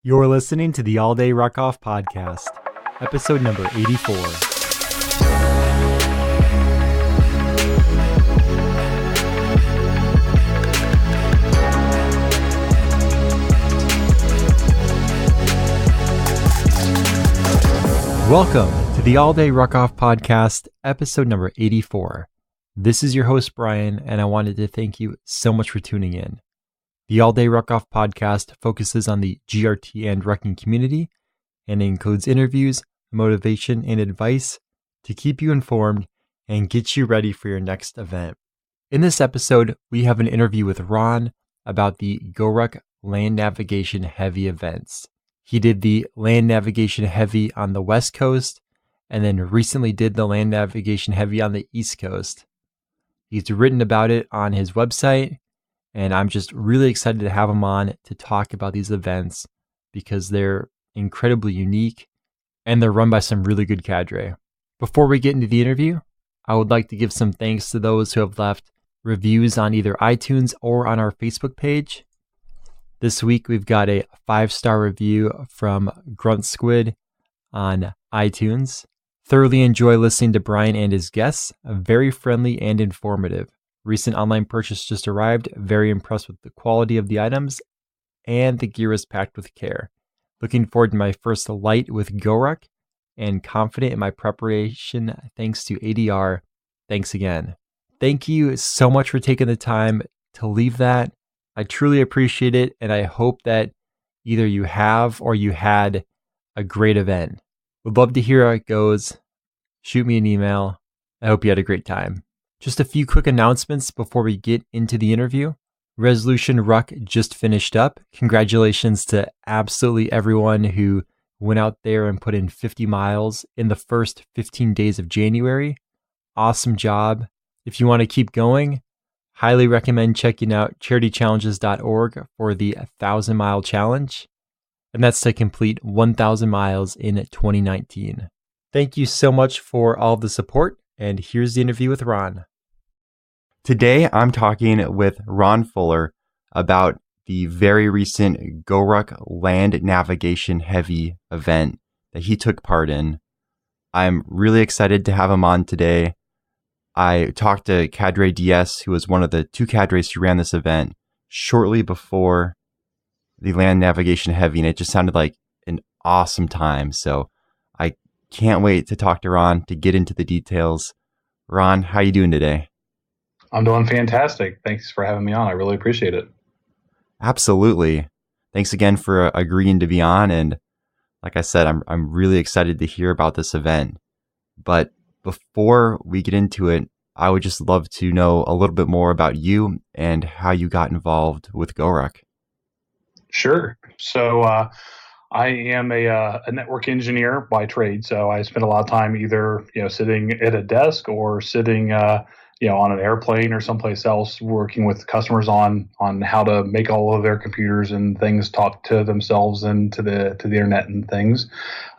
You're listening to the All Day Ruckoff podcast, episode number 84. Welcome to the All Day Ruckoff podcast, episode number 84. This is your host, Brian, and I wanted to thank you so much for tuning in. The All Day Ruckoff podcast focuses on the GRT and rucking community and includes interviews, motivation, and advice to keep you informed and get you ready for your next event. In this episode, we have an interview with Ron about the GORUCK Land Navigation Heavy events. He did the Land Navigation Heavy on the West Coast and then recently did the Land Navigation Heavy on the East Coast. He's written about it on his website, and I'm just really excited to have him on to talk about these events because they're incredibly unique and they're run by some really good cadre. Before we get into the interview, I would like to give some thanks to those who have left reviews on either iTunes or on our Facebook page. This week, we've got a 5-star review from Grunt Squid on iTunes. Thoroughly enjoy listening to Brian and his guests. Very friendly and informative. Recent online purchase just arrived. Very impressed with the quality of the items, and the gear is packed with care. Looking forward to my first light with GORUCK, and confident in my preparation thanks to ADR. Thanks again. Thank you so much for taking the time to leave that. I truly appreciate it, and I hope that either you have or you had a great event. Would love to hear how it goes. Shoot me an email. I hope you had a great time. Just a few quick announcements before we get into the interview. Resolution Ruck just finished up. Congratulations to absolutely everyone who went out there and put in 50 miles in the first 15 days of January. Awesome job. If you want to keep going, highly recommend checking out charitychallenges.org for the 1,000-mile challenge. And that's to complete 1,000 miles in 2019. Thank you so much for all the support, and here's the interview with Ron. Today, I'm talking with Ron Fuller about the very recent GORUCK Land Navigation Heavy event that he took part in. I'm really excited to have him on today. I talked to Cadre DS, who was one of the 2 cadres who ran this event, shortly before the Land Navigation Heavy, and it just sounded like an awesome time. So I can't wait to talk to Ron to get into the details. Ron, how you doing today? I'm doing fantastic. Thanks for having me on. I really appreciate it. Absolutely. Thanks again for agreeing to be on. And like I said, I'm really excited to hear about this event. But before we get into it, I would just love to know a little bit more about you and how you got involved with GORUCK. Sure. So I am a network engineer by trade. So I spend a lot of time either sitting at a desk or sitting on an airplane or someplace else, working with customers on how to make all of their computers and things talk to themselves and to the internet and things.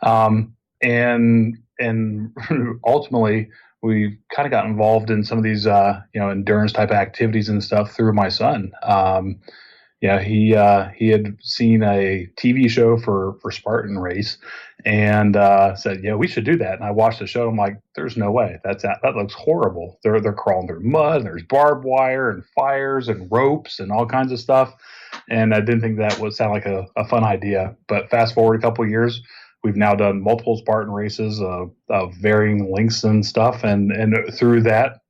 And ultimately, we kind of got involved in some of these endurance type activities and stuff through my son. He had seen a TV show for Spartan Race and said, we should do that. And I watched the show. I'm like, there's no way. That looks horrible. They're crawling through mud. And there's barbed wire and fires and ropes and all kinds of stuff. And I didn't think that would sound like a fun idea. But fast forward a couple of years, we've now done multiple Spartan races of varying lengths and stuff. And through that,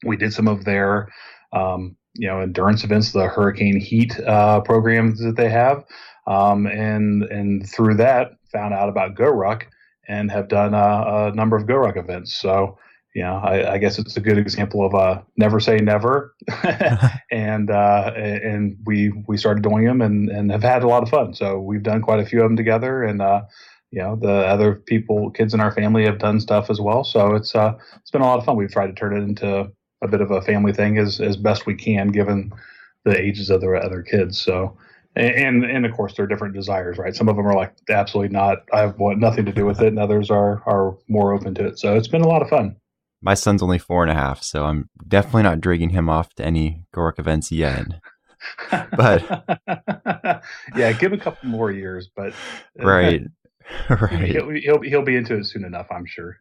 we did some of their endurance events, the Hurricane Heat programs that they have. And through that, found out about GORUCK and have done a number of GORUCK events. So, I guess it's a good example of never say never. and we started doing them and have had a lot of fun. So we've done quite a few of them together. And, the other kids in our family have done stuff as well. So it's been a lot of fun. We've tried to turn it into a bit of a family thing as best we can, given the ages of the other kids. So, and of course, there are different desires, right? Some of them are like, absolutely not. I want nothing to do with it. And others are more open to it. So it's been a lot of fun. My son's only 4.5, so I'm definitely not dragging him off to any GORUCK events yet. But Yeah, give a couple more years, but right, right. he'll be into it soon enough, I'm sure.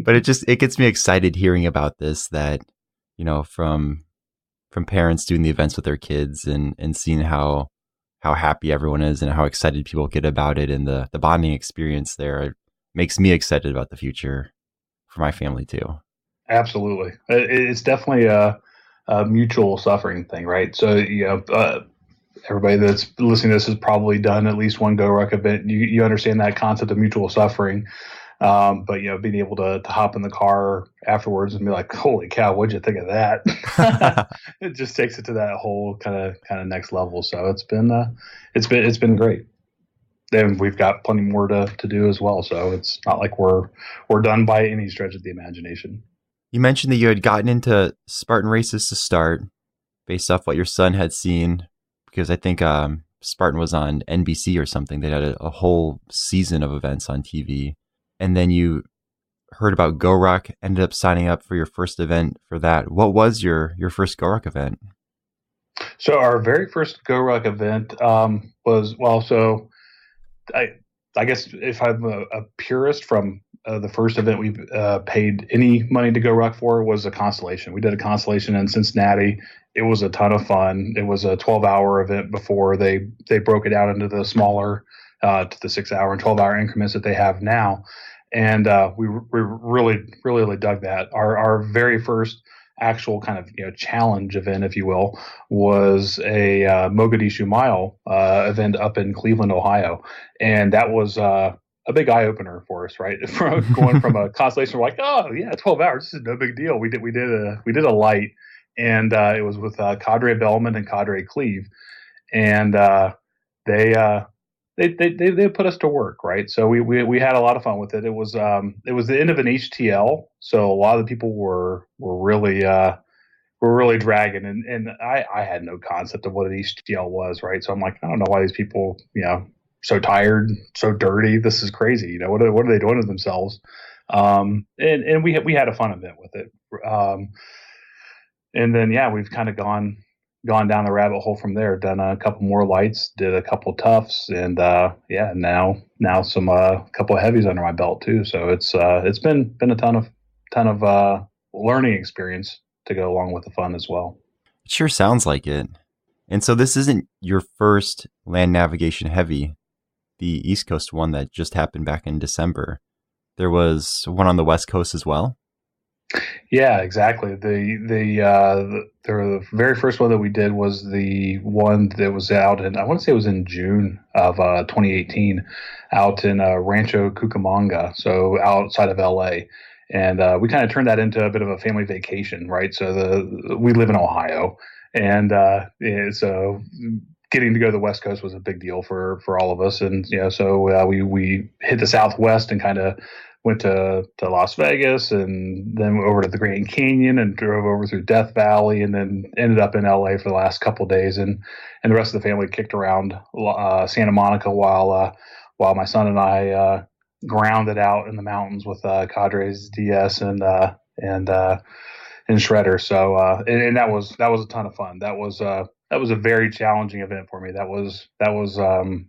But it gets me excited hearing about this, that, from parents doing the events with their kids, and seeing how happy everyone is and how excited people get about it, and the bonding experience there. It makes me excited about the future for my family too. Absolutely, it's definitely a mutual suffering thing, right? So everybody that's listening to this has probably done at least one GORUCK event. You understand that concept of mutual suffering. But being able to hop in the car afterwards and be like, "Holy cow, what'd you think of that?" It just takes it to that whole kind of next level. So it's been great. And we've got plenty more to do as well. So it's not like we're done by any stretch of the imagination. You mentioned that you had gotten into Spartan races to start based off what your son had seen, because I think Spartan was on NBC or something. They had a whole season of events on TV. And then you heard about GORUCK, ended up signing up for your first event for that. What was your first GORUCK event? So our very first GORUCK event was, well, so I guess if I'm a purist, from the first event we paid any money to GORUCK for was a constellation. We did a constellation in Cincinnati. It was a ton of fun. It was a 12-hour event before they broke it out into the smaller, to the 6-hour and 12-hour increments that they have now. And we really dug that. Our very first actual kind of challenge event, if you will, was a Mogadishu Mile event up in Cleveland, Ohio, and that was a big eye opener for us, right? From going from a constellation, we're like, oh yeah, 12 hours, this is no big deal. We did a light, and it was with Cadre Bellman and Cadre Cleve, and they they put us to work, right? So we had a lot of fun with it. It was the end of an HTL, so a lot of the people were really dragging, and I had no concept of what an HTL was, right? So I'm like, I don't know why these people, so tired, so dirty. This is crazy. What are they doing to themselves? And we had a fun event with it. And then we've kind of gone down the rabbit hole from there. Done a couple more lights, did a couple toughs, and now some couple of heavies under my belt too. So it's been a ton of learning experience to go along with the fun as well. It sure sounds like it. And so this isn't your first land navigation heavy. The East Coast one that just happened back in December. There was one on the West Coast as well. Yeah, exactly. The very first one that we did was the one that was out in, I want to say it was in June of 2018, out in Rancho Cucamonga, so outside of LA. And we kind of turned that into a bit of a family vacation, right? So we live in Ohio, and so getting to go to the West Coast was a big deal for all of us. And so we hit the Southwest and kind of went to Las Vegas, and then over to the Grand Canyon, and drove over through Death Valley, and then ended up in LA for the last couple of days. And the rest of the family kicked around Santa Monica while my son and I grounded out in the mountains with Cadres DS and Shredder. So and that was a ton of fun. That was a very challenging event for me. That was probably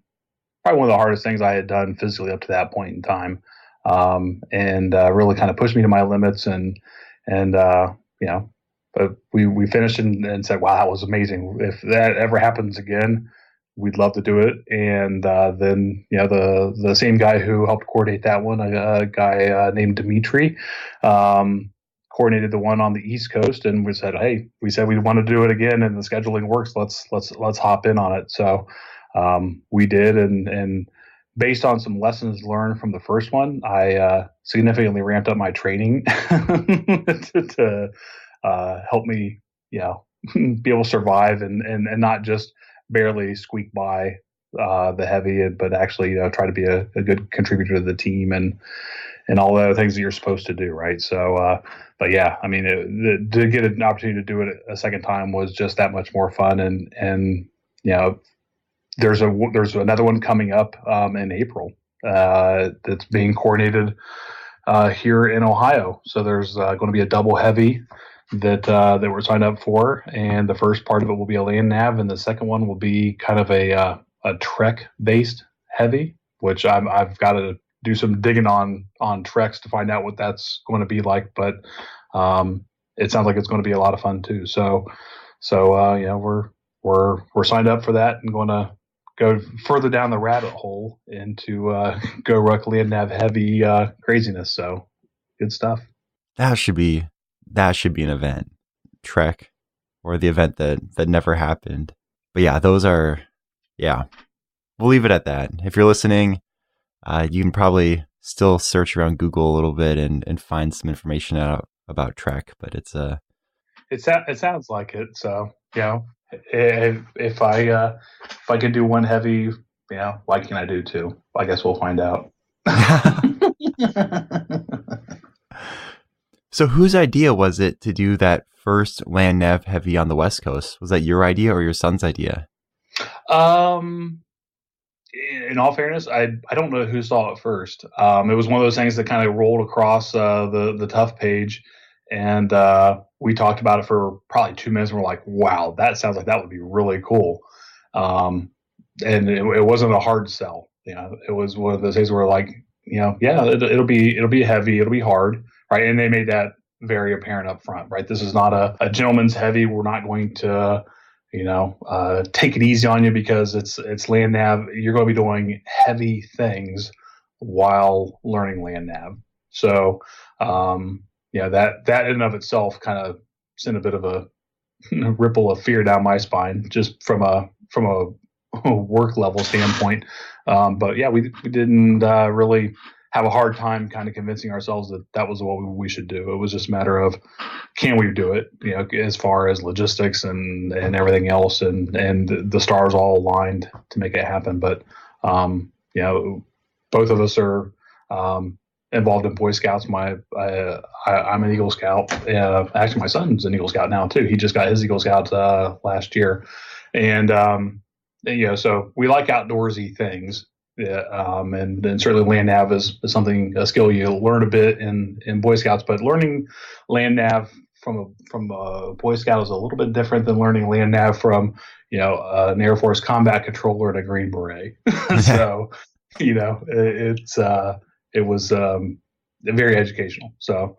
one of the hardest things I had done physically up to that point in time. And really kind of pushed me to my limits, but we finished and said, wow, that was amazing. If that ever happens again, we'd love to do it. And then the same guy who helped coordinate that one, a guy named Dimitri, coordinated the one on the East Coast, and we said we want to do it again, and the scheduling works. Let's hop in on it. So we did, and based on some lessons learned from the first one, I significantly ramped up my training to help me, be able to survive and not just barely squeak by the heavy, but actually try to be a good contributor to the team and all the other things that you're supposed to do, right? So, but yeah, I mean, to get an opportunity to do it a second time was just that much more fun, and there's another one coming up in April that's being coordinated here in Ohio. So there's going to be a double heavy that we're signed up for, and the first part of it will be a land nav, and the second one will be kind of a trek based heavy, which I've got to do some digging on treks to find out what that's going to be like. But it sounds like it's going to be a lot of fun too. So we're signed up for that and going to go further down the rabbit hole into GORUCK Land Nav Heavy craziness. So good stuff. That should be an event, trek, or the event that never happened. But yeah, those are, yeah, we'll leave it at that. If you're listening, you can probably still search around Google a little bit and find some information out about trek. But it sounds like it. So if I can do one heavy, why can't I do two? I guess we'll find out. So whose idea was it to do that first land nav heavy on the West Coast? Was that your idea or your son's idea? In all fairness, I don't know who saw it first. It was one of those things that kind of rolled across the Tough page, and we talked about it for probably 2 minutes, and we're like, wow, that sounds like that would be really cool. And it wasn't a hard sell. It was one of those things where like, yeah, it'll be heavy, it'll be hard. Right. And they made that very apparent up front. Right. This is not a gentleman's heavy. We're not going to, take it easy on you because it's land nav. You're going to be doing heavy things while learning land nav. So, that in and of itself kind of sent a bit of a ripple of fear down my spine just from a work level standpoint. But yeah, we didn't really have a hard time kind of convincing ourselves that was what we should do. It was just a matter of, can we do it? As far as logistics and everything else, and the stars all aligned to make it happen. But both of us are involved in Boy Scouts. I'm an Eagle Scout. Actually, my son's an Eagle Scout now too. He just got his Eagle Scout last year, and so we like outdoorsy things. And certainly land nav is a skill you learn a bit in Boy Scouts, but learning land nav from a Boy Scout is a little bit different than learning land nav from an Air Force combat controller and a Green Beret. So it was very educational. So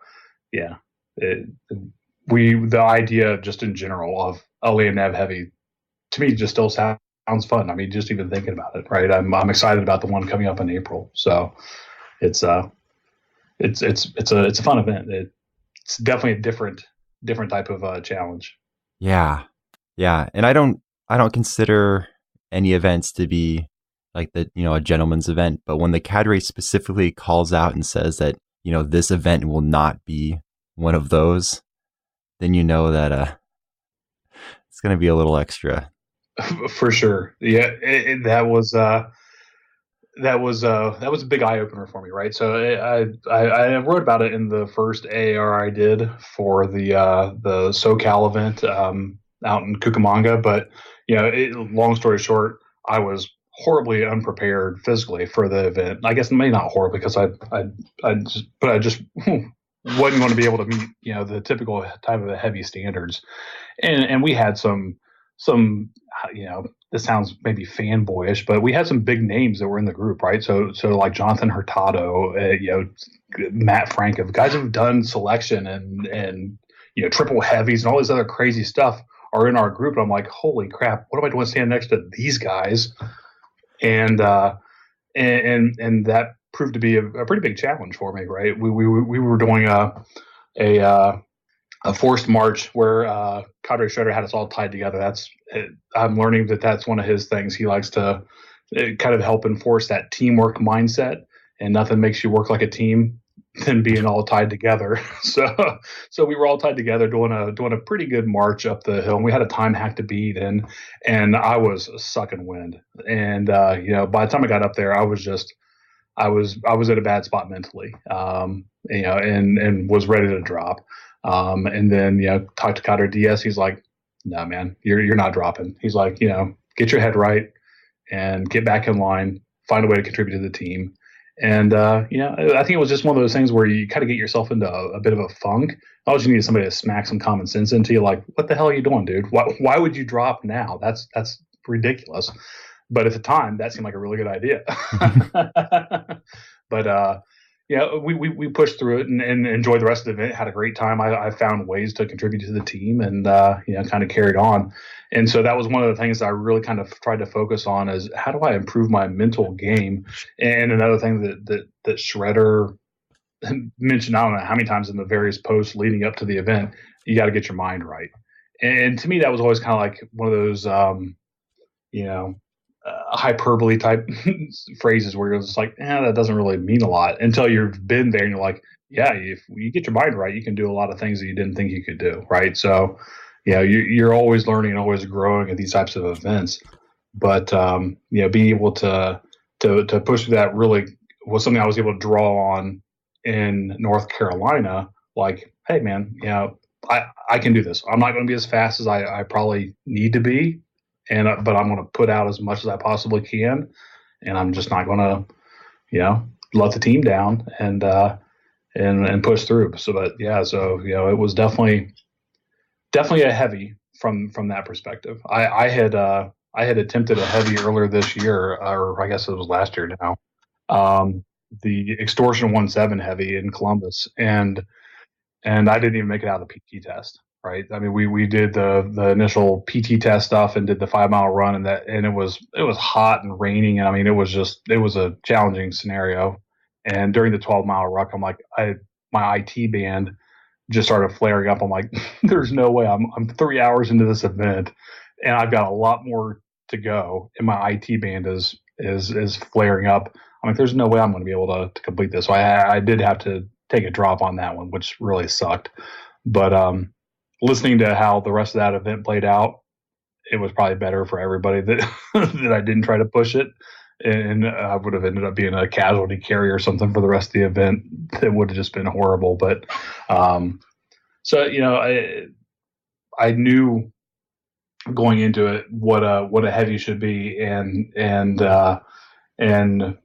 yeah, the idea just in general of a land nav heavy to me just still sounds fun. I mean, just even thinking about it, right? I'm excited about the one coming up in April. So it's a fun event. It's definitely a different type of challenge. Yeah. And I don't consider any events to be like a gentleman's event, but when the cadre specifically calls out and says that, this event will not be one of those, then you know that it's going to be a little extra. For sure. Yeah, that was a big eye opener for me, right? So I wrote about it in the first AR I did for the SoCal event out in Cucamonga, but long story short, I was horribly unprepared physically for the event. I guess maybe not horribly because I just wasn't going to be able to meet the typical type of heavy standards, and we had some this sounds maybe fanboyish, but we had some big names that were in the group, right? So like Jonathan Hurtado, Matt Frank, guys who've done selection and triple heavies and all this other crazy stuff are in our group. And I'm like, holy crap, what am I doing standing next to these guys? And that proved to be a pretty big challenge for me, right? We were doing a forced march where Cadre Schroeder had us all tied together. I'm learning that's one of his things. He likes to kind of help enforce that teamwork mindset, and nothing makes you work like a team than being all tied together. So we were all tied together doing a pretty good march up the hill, and we had a time hack to beat, and I was sucking wind. And by the time I got up there, I was at a bad spot mentally, and was ready to drop. And then, talked to Cadre DS. He's like, no, man, you're not dropping. He's like, get your head right and get back in line, find a way to contribute to the team. And I think it was just one of those things where you kind of get yourself into a bit of a funk. All you need is somebody to smack some common sense into you, like, "What the hell are you doing, dude? Why would you drop now? That's ridiculous." But at the time, that seemed like a really good idea. But we pushed through it and enjoyed the rest of the event. Had a great time. I found ways to contribute to the team, and kind of carried on. And so that was one of the things I really kind of tried to focus on is how do I improve my mental game. And another thing that Shredder mentioned, I don't know how many times in the various posts leading up to the event, you got to get your mind right. And to me, that was always kind of like one of those, hyperbole type phrases where you're just like, that doesn't really mean a lot until you've been there and you're like, yeah, if you get your mind right, you can do a lot of things that you didn't think you could do. Right. So, you're always learning and always growing at these types of events. But, being able to push through that really was something I was able to draw on in North Carolina. Like, hey, man, I can do this. I'm not going to be as fast as I probably need to be. But I'm going to put out as much as I possibly can, and I'm just not going to, let the team down and push through. So it was definitely a heavy from that perspective. I had attempted a heavy earlier this year, or I guess it was last year now, the Extortion 1.7 heavy in Columbus, and I didn't even make it out of the PT test. Right. I mean, we did the initial PT test stuff and did the 5 mile run, and it was hot and raining. And I mean, it was a challenging scenario. And during the 12-mile ruck, I'm like, my IT band just started flaring up. I'm like, there's no way I'm 3 hours into this event and I've got a lot more to go. And my IT band is flaring up. I'm like, there's no way I'm going to be able to complete this. So I did have to take a drop on that one, which really sucked. But, listening to how the rest of that event played out, it was probably better for everybody that that I didn't try to push it, and I would have ended up being a casualty carrier or something for the rest of the event. That would have just been horrible. But I knew going into it what a heavy should be and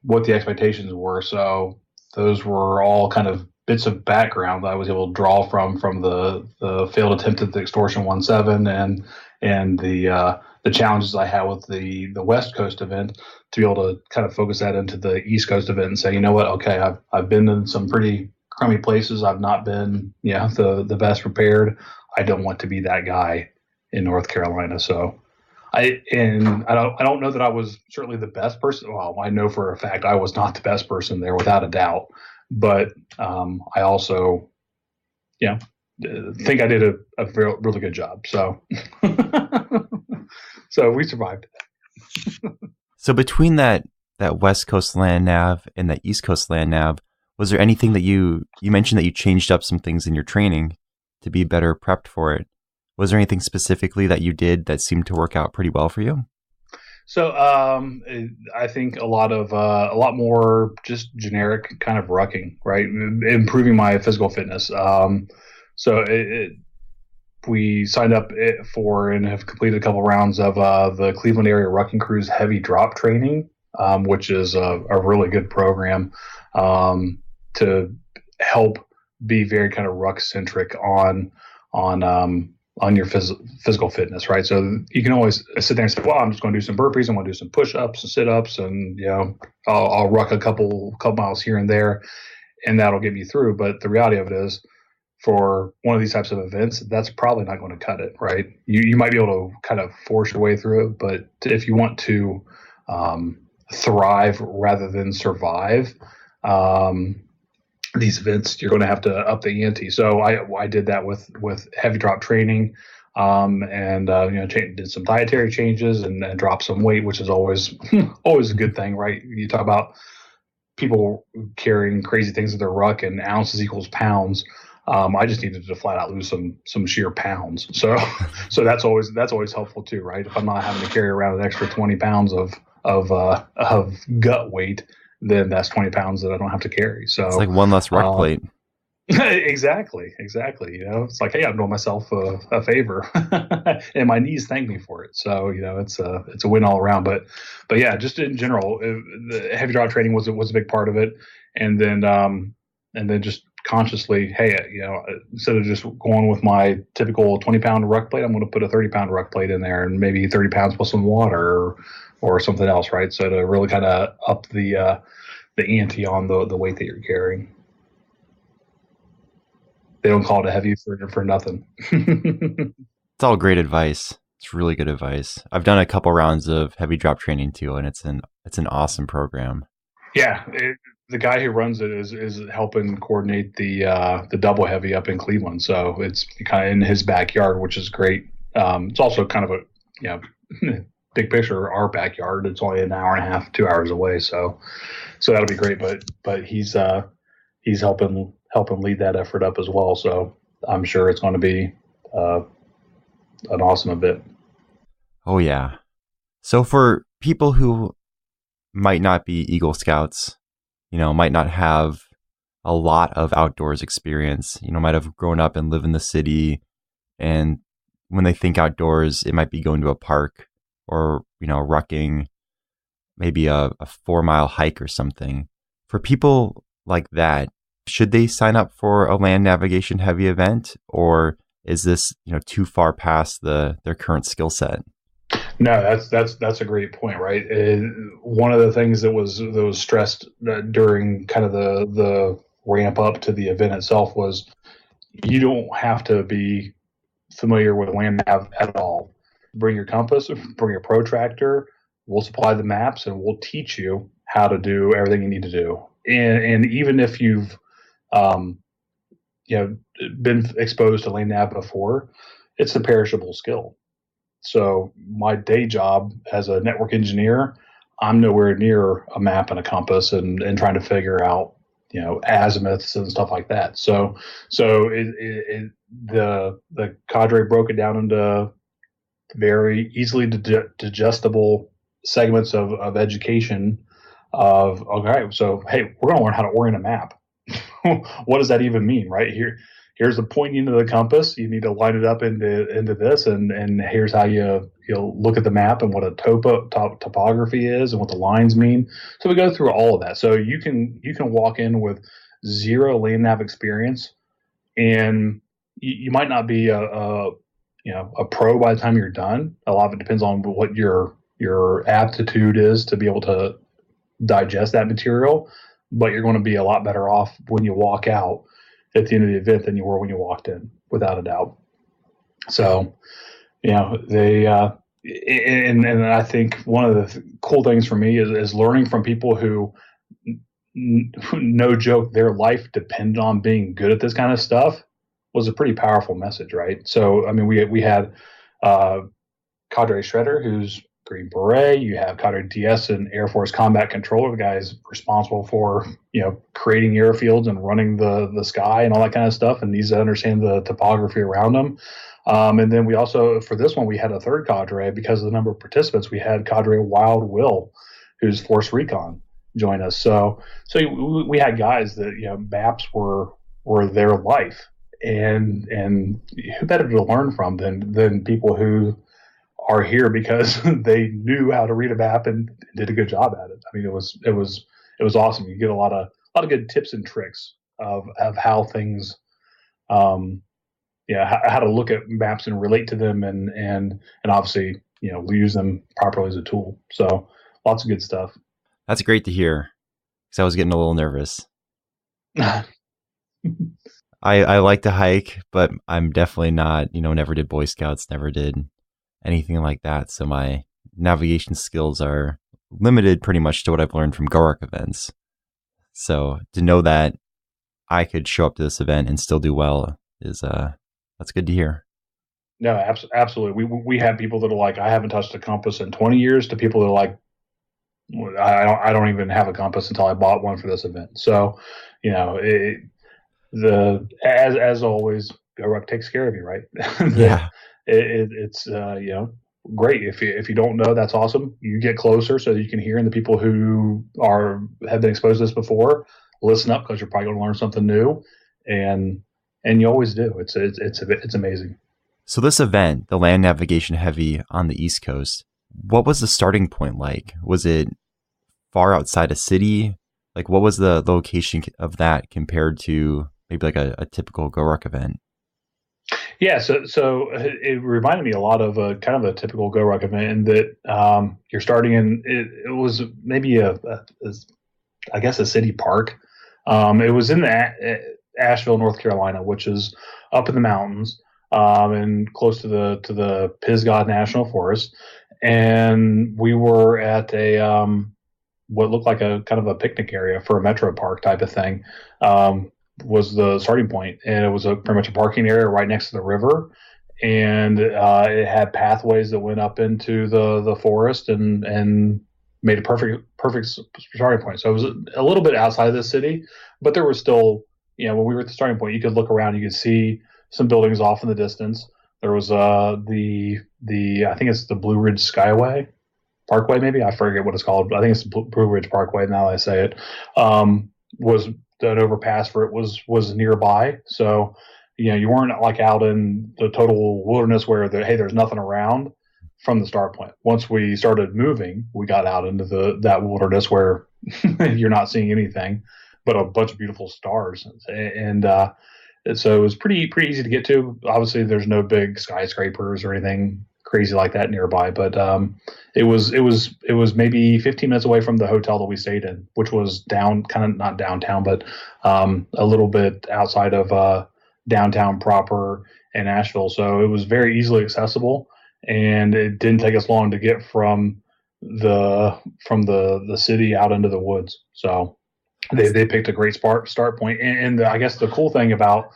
what the expectations were. So those were all kind of bits of background that I was able to draw from the failed attempt at the Extortion 1.7 and the challenges I had with the West Coast event to be able to kind of focus that into the East Coast event and say, you know what, okay, I've been in some pretty crummy places. I've not been the best prepared. I don't want to be that guy in North Carolina. So I don't know that I was certainly the best person. Well, I know for a fact I was not the best person there without a doubt. But I also, think I did a really good job. So, so we survived. So between that West Coast Land Nav and that East Coast Land Nav, was there anything that you mentioned that you changed up some things in your training to be better prepped for it? Was there anything specifically that you did that seemed to work out pretty well for you? So I think a lot more just generic kind of rucking, right? Improving my physical fitness. We signed up for and have completed a couple rounds of the Cleveland area rucking crew's heavy drop training, which is a really good program to help be very kind of ruck centric on your physical fitness, right? So you can always sit there and say, well, I'm just going to do some burpees. I'm going to do some push-ups and sit-ups, and I'll ruck a couple miles here and there, and that'll get me through. But the reality of it is, for one of these types of events, that's probably not going to cut it, right? You might be able to kind of force your way through it, but if you want to thrive rather than survive, these events, you're going to have to up the ante. So I did that with heavy drop training, and did some dietary changes and dropped some weight, which is always always a good thing, right? You talk about people carrying crazy things in their ruck and ounces equals pounds. I just needed to flat out lose some sheer pounds. So that's always helpful too, right? If I'm not having to carry around an extra 20 pounds of gut weight, then that's 20 pounds that I don't have to carry. So it's like one less ruck plate. Exactly. It's like, hey, I'm doing myself a favor, and my knees thank me for it. So it's a win all around. But yeah, just in general, the heavy drop training was a big part of it, and then just consciously, hey, instead of just going with my typical 20-pound ruck plate, I'm going to put a 30-pound ruck plate in there, and maybe 30 pounds plus some water or something else, right? So to really kind of up the ante on the weight that you're carrying. They don't call it a heavy for nothing. It's all great advice. It's really good advice. I've done a couple rounds of heavy drop training too, and it's an awesome program. Yeah, the guy who runs it is helping coordinate the double heavy up in Cleveland, so it's kind of in his backyard, which is great. It's also kind of a big picture our backyard. It's only an hour and a half, 2 hours away, so that'll be great. But he's helping lead that effort up as well. So I'm sure it's going to be an awesome event. Oh yeah. So for people who might not be Eagle Scouts, might not have a lot of outdoors experience, might have grown up and live in the city, and when they think outdoors, it might be going to a park or, rucking, maybe a 4-mile hike or something. For people like that, should they sign up for a land navigation heavy event, or is this, too far past their current skill set? No, that's a great point, right? One of the things that was stressed during kind of the ramp up to the event itself was you don't have to be familiar with land nav at all. Bring your compass, bring your protractor. We'll supply the maps, and we'll teach you how to do everything you need to do. And even if you've been exposed to land nav before, it's a perishable skill. So my day job as a network engineer, I'm nowhere near a map and a compass and trying to figure out, azimuths and stuff like that. So the cadre broke it down into very easily digestible segments of education of, okay, so, hey, we're going to learn how to orient a map. What does that even mean, right? Here's the pointing to the compass. You need to line it up into this, and here's how you look at the map and what a topography is and what the lines mean. So we go through all of that. So you can walk in with zero land nav experience, and you might not be a pro by the time you're done. A lot of it depends on what your aptitude is to be able to digest that material, but you're going to be a lot better off when you walk out at the end of the event than you were when you walked in, without a doubt. So, they and I think one of the cool things for me is learning from people who, no joke, their life depended on being good at this kind of stuff, was a pretty powerful message, right? So, I mean, we had Cadre Shredder, who's Green Beret. You have Cadre DS and Air Force Combat Controller, the guys responsible for creating airfields and running the sky and all that kind of stuff, and needs to understand the topography around them. And then we also, for this one, we had a third cadre because of the number of participants. We had Cadre Wild Will, who's Force Recon, join us. So we had guys that maps were their life, and who better to learn from than people who are here because they knew how to read a map and did a good job at it. I mean, it was awesome. You get a lot of good tips and tricks of how things, how to look at maps and relate to them, and obviously use them properly as a tool. So lots of good stuff. That's great to hear, because I was getting a little nervous. I like to hike, but I'm definitely not, never did Boy Scouts, never did anything like that. So my navigation skills are limited pretty much to what I've learned from GORUCK events. So to know that I could show up to this event and still do well is that's good to hear. No, absolutely. We have people that are like, I haven't touched a compass in 20 years, to people that are like, I don't even have a compass until I bought one for this event. So, as always, GORUCK takes care of you, right? Yeah. It's great. If you don't know, that's awesome. You get closer so that you can hear, and the people who have been exposed to this before, listen up, because you're probably going to learn something new. and you always do. It's amazing. So this event, the Land Navigation Heavy on the East Coast, what was the starting point like? Was it far outside a city? Like, what was the location of that compared to maybe like a typical GORUCK event? Yeah, so it reminded me a lot of a kind of a typical GORUCK event in that you're starting in it was maybe I guess a city park. It was in Asheville, North Carolina, which is up in the mountains and close to the Pisgah National Forest. And we were at a what looked like a kind of a picnic area for a metro park type of thing. Was the starting point, and it was pretty much a parking area right next to the river, and it had pathways that went up into the forest and made a perfect starting point. So it was a little bit outside of the city, but there was still, when we were at the starting point, you could look around, you could see some buildings off in the distance. There was the I think it's the Blue Ridge Skyway Parkway, maybe I forget what it's called, but I think it's the Blue Ridge Parkway. Now that I say it, was an overpass for it was nearby. So, you weren't like out in the total wilderness where there's nothing around from the start point. Once we started moving, we got out into that wilderness where you're not seeing anything but a bunch of beautiful stars. And so it was pretty easy to get to. Obviously, there's no big skyscrapers or anything crazy like that nearby, but it was maybe 15 minutes away from the hotel that we stayed in, which was kind of not downtown, but a little bit outside of downtown proper in Asheville. So it was very easily accessible, and it didn't take us long to get from the city out into the woods. So they picked a great start point. And I guess the cool thing about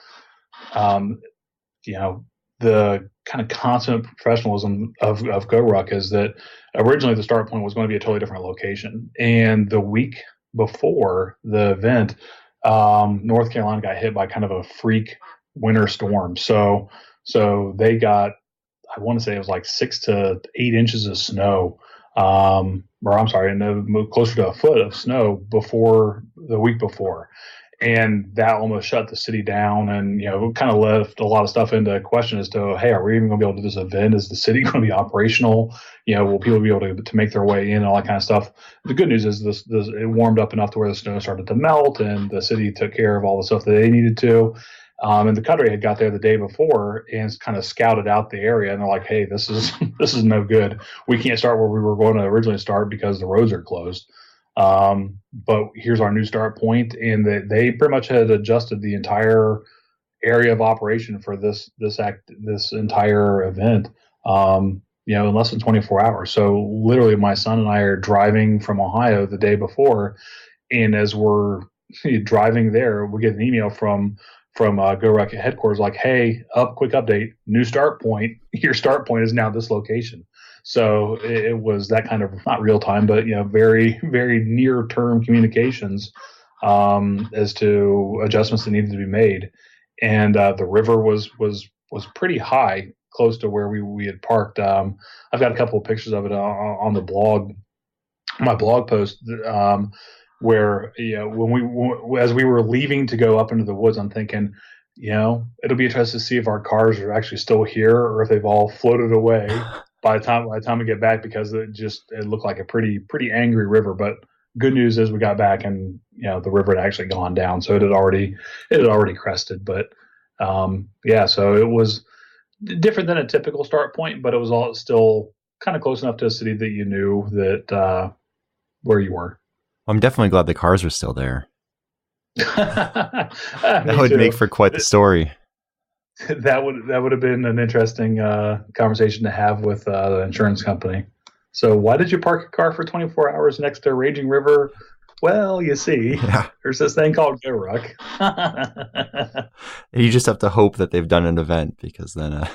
the kind of consummate professionalism of GORUCK is that originally the start point was going to be a totally different location. And the week before the event, North Carolina got hit by kind of a freak winter storm. So they got, I want to say it was like 6 to 8 inches of snow, or I'm sorry, no, closer to a foot of snow before the week before. And that almost shut the city down, and kind of left a lot of stuff into question as to, hey, are we even going to be able to do this event? Is the city going to be operational? Will people be able to make their way in and all that kind of stuff? The good news is this it warmed up enough to where the snow started to melt, and the city took care of all the stuff that they needed to. And the country had got there the day before and kind of scouted out the area, and they're like, hey, this is no good. We can't start where we were going to originally start because the roads are closed. But here's our new start point, and they pretty much had adjusted the entire area of operation for this entire event, in less than 24 hours. So literally, my son and I are driving from Ohio the day before, and as we're driving there, we get an email from GORUCK headquarters like, hey, quick update, new start point. Your start point is now this location. So it was that kind of, not real time, but very, very near term communications as to adjustments that needed to be made. And the river was pretty high, close to where we had parked. I've got a couple of pictures of it on the blog, my blog post, where as we were leaving to go up into the woods, I'm thinking, it'll be interesting to see if our cars are actually still here or if they've all floated away by the time we get back, because it looked like a pretty angry river. But good news is we got back, and the river had actually gone down, so it had already crested. But so it was different than a typical start point, but it was all still kind of close enough to a city that you knew that where you were. I'm definitely glad the cars were still there. That would make for quite the story. That would have been an interesting conversation to have with the insurance company. So why did you park your car for 24 hours next to a raging river? Well, you see, there's this thing called GORUCK. You just have to hope that they've done an event, because then...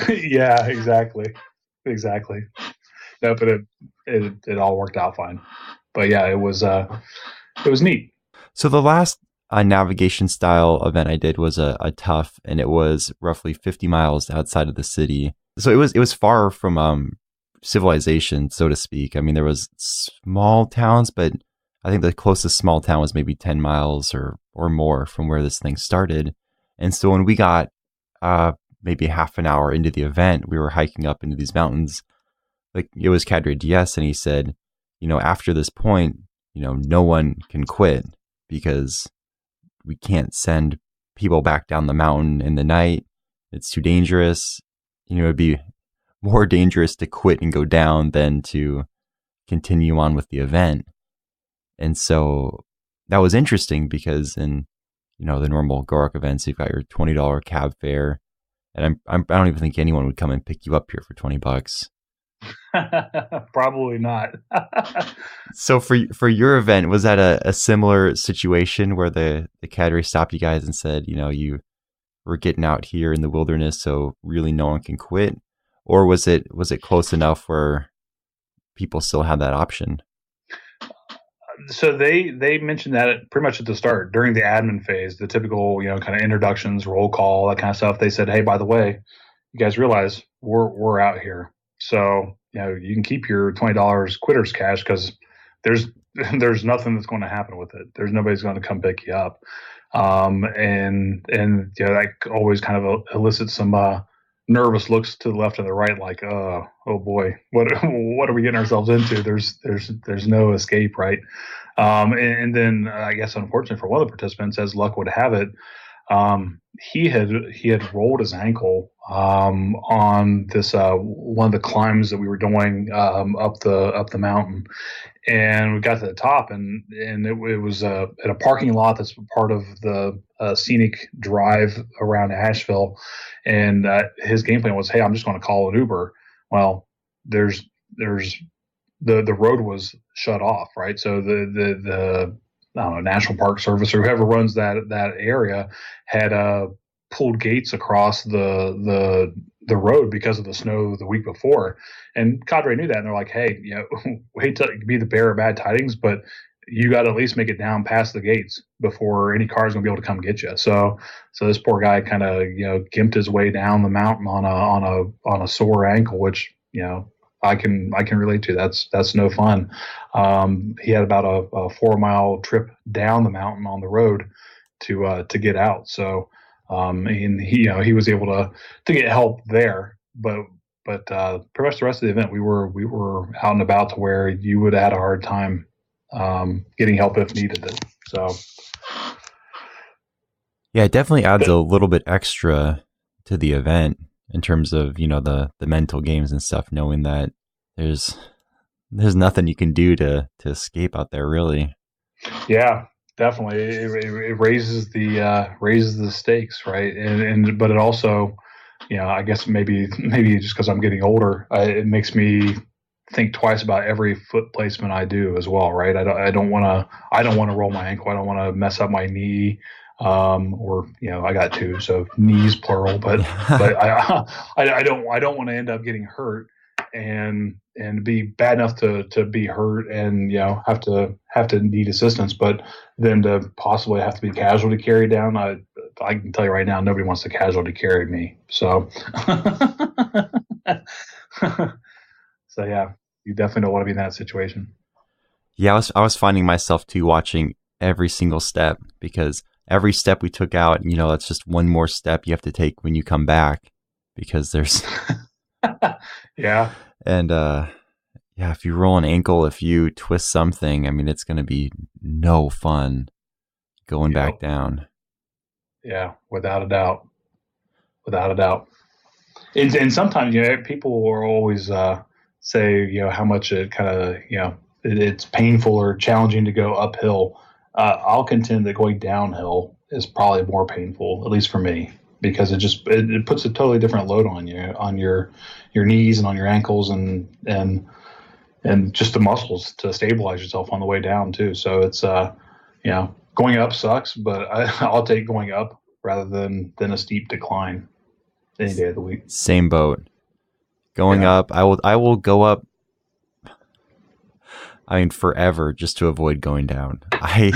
Yeah, exactly. No, but it all worked out fine. But yeah, it was neat. So the last navigation style event I did was a tough, and it was roughly 50 miles outside of the city. So it was far from civilization, so to speak. I mean, there was small towns, but I think the closest small town was maybe 10 miles or more from where this thing started. And so when we got maybe half an hour into the event, we were hiking up into these mountains. Like, it was Cadre DS, and he said, after this point, no one can quit because we can't send people back down the mountain in the night. It's too dangerous. It'd be more dangerous to quit and go down than to continue on with the event. And so that was interesting because in, the normal GORUCK events, you've got your $20 cab fare. And I don't even think anyone would come and pick you up here for $20. Probably not. So for your event, was that a similar situation where the cadre stopped you guys and said, you were getting out here in the wilderness, so really no one can quit? Or was it close enough where people still had that option? So they mentioned that pretty much at the start during the admin phase, the typical, kind of introductions, roll call, that kind of stuff. They said, hey, by the way, you guys realize we're out here. So, you can keep your $20 quitter's cash because there's nothing that's going to happen with it. There's nobody's going to come pick you up. And that always kind of elicits some nervous looks to the left and the right, like, oh boy, what are we getting ourselves into? There's no escape, right? And then I guess unfortunately for one of the participants, as luck would have it, he had rolled his ankle on this one of the climbs that we were doing up the mountain, and we got to the top, and it was at a parking lot that's part of the scenic drive around Asheville, and his game plan was, hey, I'm just going to call an Uber. Well, there's the road was shut off, right? So the I don't know, National Park Service or whoever runs that area had pulled gates across the road because of the snow the week before. And Cadre knew that, and they're like, hey, we hate to be the bearer of bad tidings, but you got to at least make it down past the gates before any car is going to be able to come get you. So this poor guy kind of gimped his way down the mountain on a sore ankle, which I can relate to. That's no fun. He had about a 4-mile trip down the mountain on the road to get out. So and he was able to get help there, but pretty much the rest of the event we were out and about to where you would have had a hard time getting help if needed it. So yeah, it definitely adds a little bit extra to the event in terms of the mental games and stuff, knowing that there's nothing you can do to escape out there, really. Yeah, definitely. It raises the stakes, right? And but it also, I guess maybe just because I'm getting older, it makes me think twice about every foot placement I do as well, right? I don't want to roll my ankle. I don't want to mess up my knee. Or I got two, so knees plural, but I don't want to end up getting hurt and be bad enough to be hurt and have to need assistance, but then to possibly have to be casualty carried down. I can tell you right now, nobody wants to casualty carry me. So so yeah, you definitely don't want to be in that situation. Yeah, I was finding myself too watching every single step, because every step we took out, that's just one more step you have to take when you come back, because there's yeah. And if you roll an ankle, if you twist something, I mean, it's going to be no fun going back down. Yeah, without a doubt. And sometimes people will always say how much it kind of it's painful or challenging to go uphill. I'll contend that going downhill is probably more painful, at least for me, because it puts a totally different load on your knees and on your ankles and just the muscles to stabilize yourself on the way down too. So it's going up sucks, but I'll take going up rather than a steep decline any day of the week. Same boat. Going up, I will go up. I mean, forever, just to avoid going down. I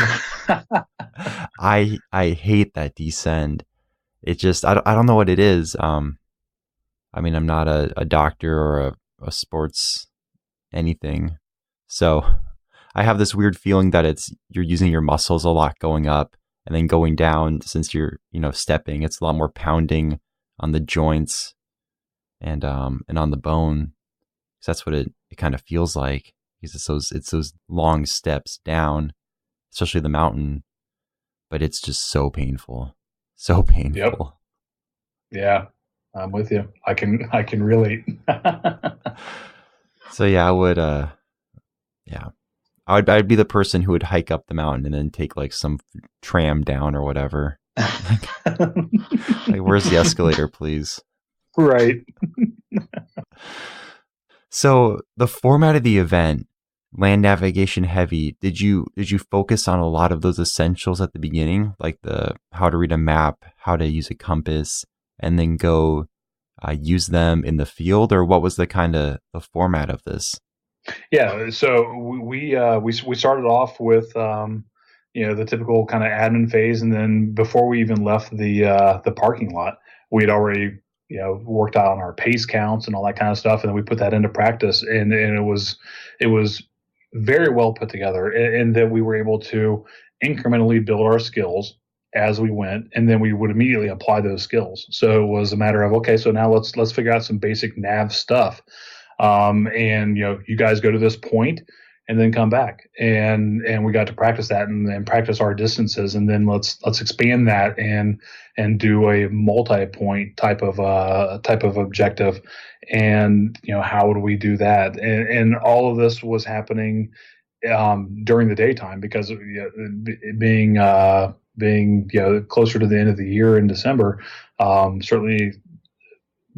hate that descend. It just, I don't know what it is. I mean, I'm not a doctor or a sports anything, so I have this weird feeling that you're using your muscles a lot going up, and then going down, since you're, stepping, it's a lot more pounding on the joints and on the bone. So that's what it kind of feels like, because it's those long steps down, especially the mountain, but it's just so painful. So painful. Yep. Yeah, I'm with you. I can relate. So yeah, I'd be the person who would hike up the mountain and then take like some tram down or whatever. Like, where's the escalator, please? Right. So the format of the event, Land Navigation Heavy, did you focus on a lot of those essentials at the beginning, like the how to read a map, how to use a compass, and then go use them in the field, or what was the kind of the format of this? Yeah, so we started off with the typical kind of admin phase, and then before we even left the parking lot, we had already worked out on our pace counts and all that kind of stuff, and then we put that into practice, and it was very well put together, and that we were able to incrementally build our skills as we went, and then we would immediately apply those skills. So it was a matter of, okay, so now let's figure out some basic nav stuff. And you guys go to this point and then come back, and we got to practice that and practice our distances, and then let's expand that and do a multi-point type of objective, and how would we do that, and all of this was happening during the daytime, because being closer to the end of the year in December, certainly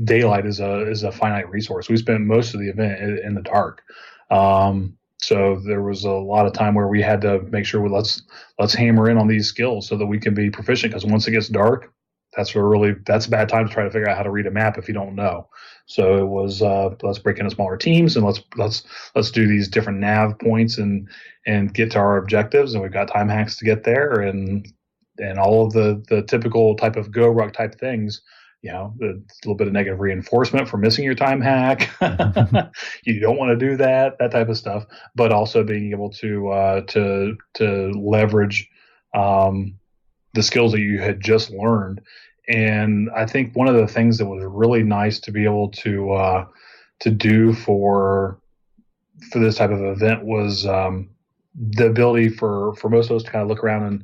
daylight is a finite resource. We spent most of the event in the dark. So there was a lot of time where we had to make sure let's hammer in on these skills so that we can be proficient, because once it gets dark, that's a bad time to try to figure out how to read a map if you don't know. So it was let's break into smaller teams, and let's do these different nav points and get to our objectives, and we've got time hacks to get there, and all of the typical type of GORUCK type things. A little bit of negative reinforcement for missing your time hack. You don't want to do that type of stuff, but also being able to leverage the skills that you had just learned. And I think one of the things that was really nice to be able to do for this type of event was the ability for most of us to kind of look around and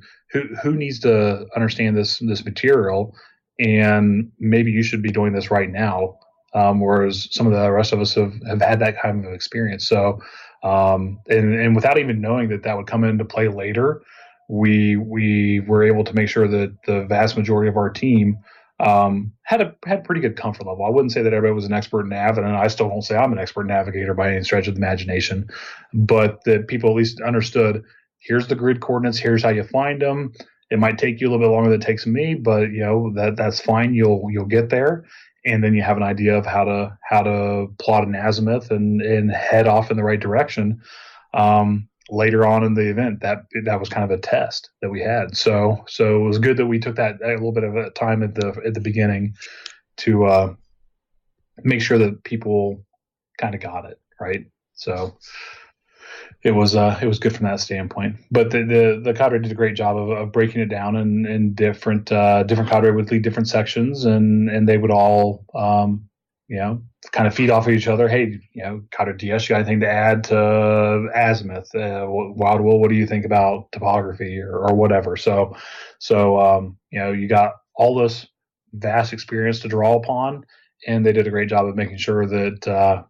who needs to understand this material. And maybe you should be doing this right now, whereas some of the rest of us have had that kind of experience. So, and without even knowing that would come into play later, we were able to make sure that the vast majority of our team had pretty good comfort level. I wouldn't say that everybody was an expert nav, and I still don't say I'm an expert navigator by any stretch of the imagination, but that people at least understood, here's the grid coordinates, here's how you find them. It might take you a little bit longer than it takes me, but that's fine. You'll get there, and then you have an idea of how to plot an azimuth and head off in the right direction. Later on in the event, that was kind of a test that we had. So it was good that we took that a little bit of a time at the beginning to make sure that people kind of got it right. So it was good from that standpoint. But the cadre did a great job of breaking it down, and different cadre would lead different sections, and they would all kind of feed off of each other. Hey, cadre DS, you got anything to add to azimuth? Wild Will, what do you think about topography or whatever? So you got all this vast experience to draw upon, and they did a great job of making sure that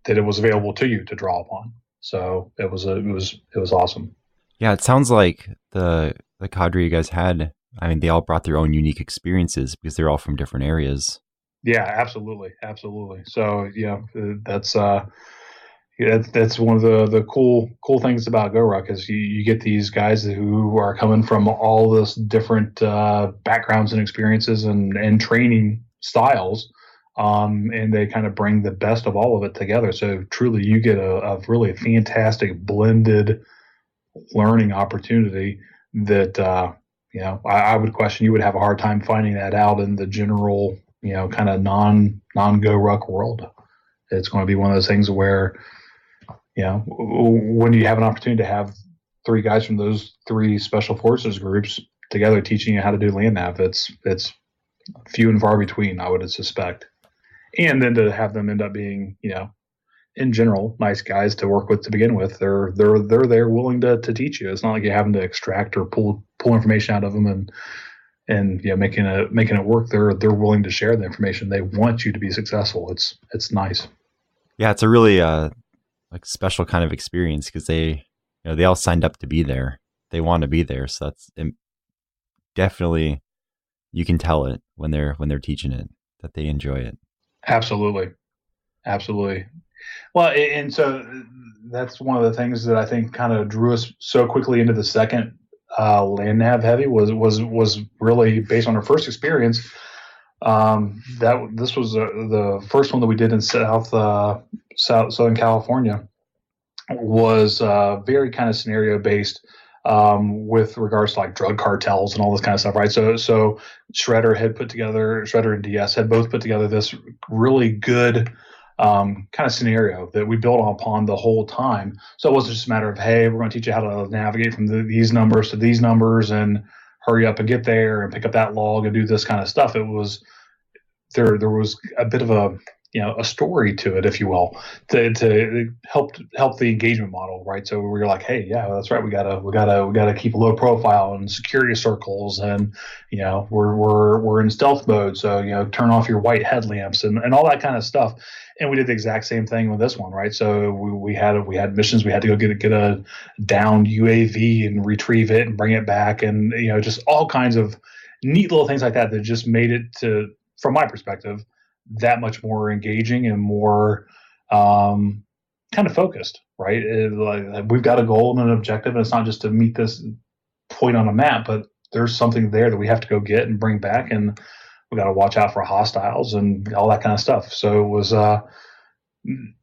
it was available to you to draw upon. So it was awesome. Yeah, it sounds like the cadre you guys had, I mean, they all brought their own unique experiences because they're all from different areas. Yeah, absolutely. So that's one of the cool things about GORUCK is you get these guys who are coming from all this different backgrounds and experiences and training styles. And they kind of bring the best of all of it together. So truly, you get a really fantastic blended learning opportunity that, I would question you would have a hard time finding that out in the general, kind of non GORUCK world. It's going to be one of those things where, when you have an opportunity to have three guys from those three special forces groups together teaching you how to do land nav, it's few and far between, I would suspect. And then to have them end up being, in general, nice guys to work with to begin with. They're there willing to teach you. It's not like you're having to extract or pull information out of them and making it work. They're willing to share the information. They want you to be successful. It's nice. Yeah, it's a really like special kind of experience because they all signed up to be there. They want to be there, so that's definitely, you can tell it when they're teaching it that they enjoy it. Absolutely. Well, and so that's one of the things that I think kind of drew us so quickly into the second Land Nav Heavy was really based on our first experience. That this was the first one that we did in Southern California was very kind of scenario based. With regards to like drug cartels and all this kind of stuff, right? So Shredder and DS had both put together this really good kind of scenario that we built upon the whole time. So it wasn't just a matter of, hey, we're going to teach you how to navigate from these numbers to these numbers and hurry up and get there and pick up that log and do this kind of stuff. It was there was a bit of a story to it, if you will, to help the engagement model, right? So we were like, hey, yeah, that's right. We gotta keep a low profile and security circles, and we're in stealth mode. So turn off your white headlamps and all that kind of stuff. And we did the exact same thing with this one, right? So we had missions. We had to go get a downed UAV and retrieve it and bring it back, and just all kinds of neat little things like that that just made it to, from my perspective, that much more engaging and more kind of focused, right? Like we've got a goal and an objective, and it's not just to meet this point on a map, but there's something there that we have to go get and bring back, and we got to watch out for hostiles and all that kind of stuff. So it was,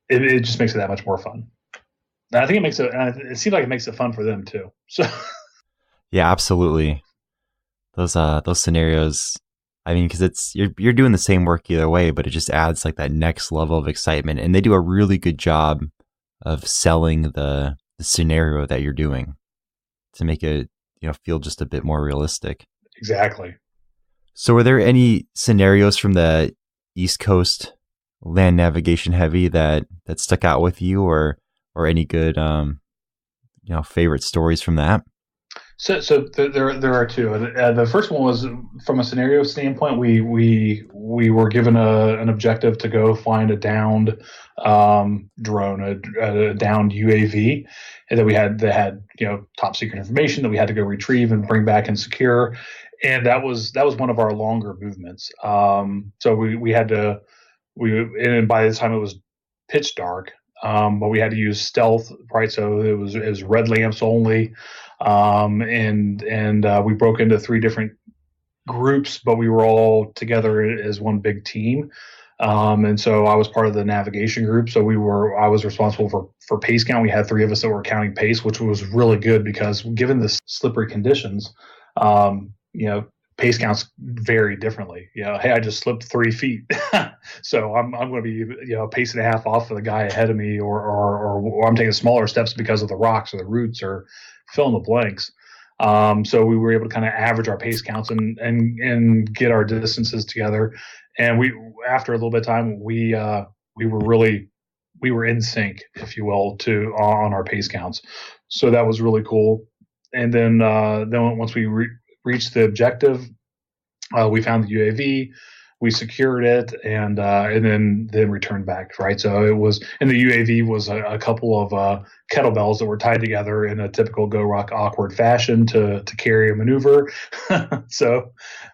it just makes it that much more fun. And I think it seems like it makes it fun for them too. So yeah, absolutely. Those scenarios, I mean, because you're doing the same work either way, but it just adds like that next level of excitement. And they do a really good job of selling the scenario that you're doing to make it feel just a bit more realistic. Exactly. So were there any scenarios from the East Coast Land Navigation Heavy that stuck out with you, or any good favorite stories from that? So there are two. The first one was from a scenario standpoint. We were given an objective to go find a downed drone, a downed UAV, and that had top secret information that we had to go retrieve and bring back and secure. And that was one of our longer movements. So we had to and by the time it was pitch dark, but we had to use stealth, right? So it was red lamps only. And we broke into three different groups, but we were all together as one big team. And so I was part of the navigation group. So I was responsible for pace count. We had three of us that were counting pace, which was really good because given the slippery conditions, pace counts vary differently. Hey, I just slipped 3 feet. So I'm going to be, a pace and a half off of the guy ahead of me, or I'm taking smaller steps because of the rocks or the roots or fill in the blanks. So we were able to kind of average our pace counts and get our distances together. And after a little bit of time, we were in sync, if you will, on our pace counts. So that was really cool. And then once we reached the objective, we found the UAV. We secured it and then returned back, right? So it was, and the UAV was a couple of kettlebells that were tied together in a typical GORUCK awkward fashion to carry a maneuver. So,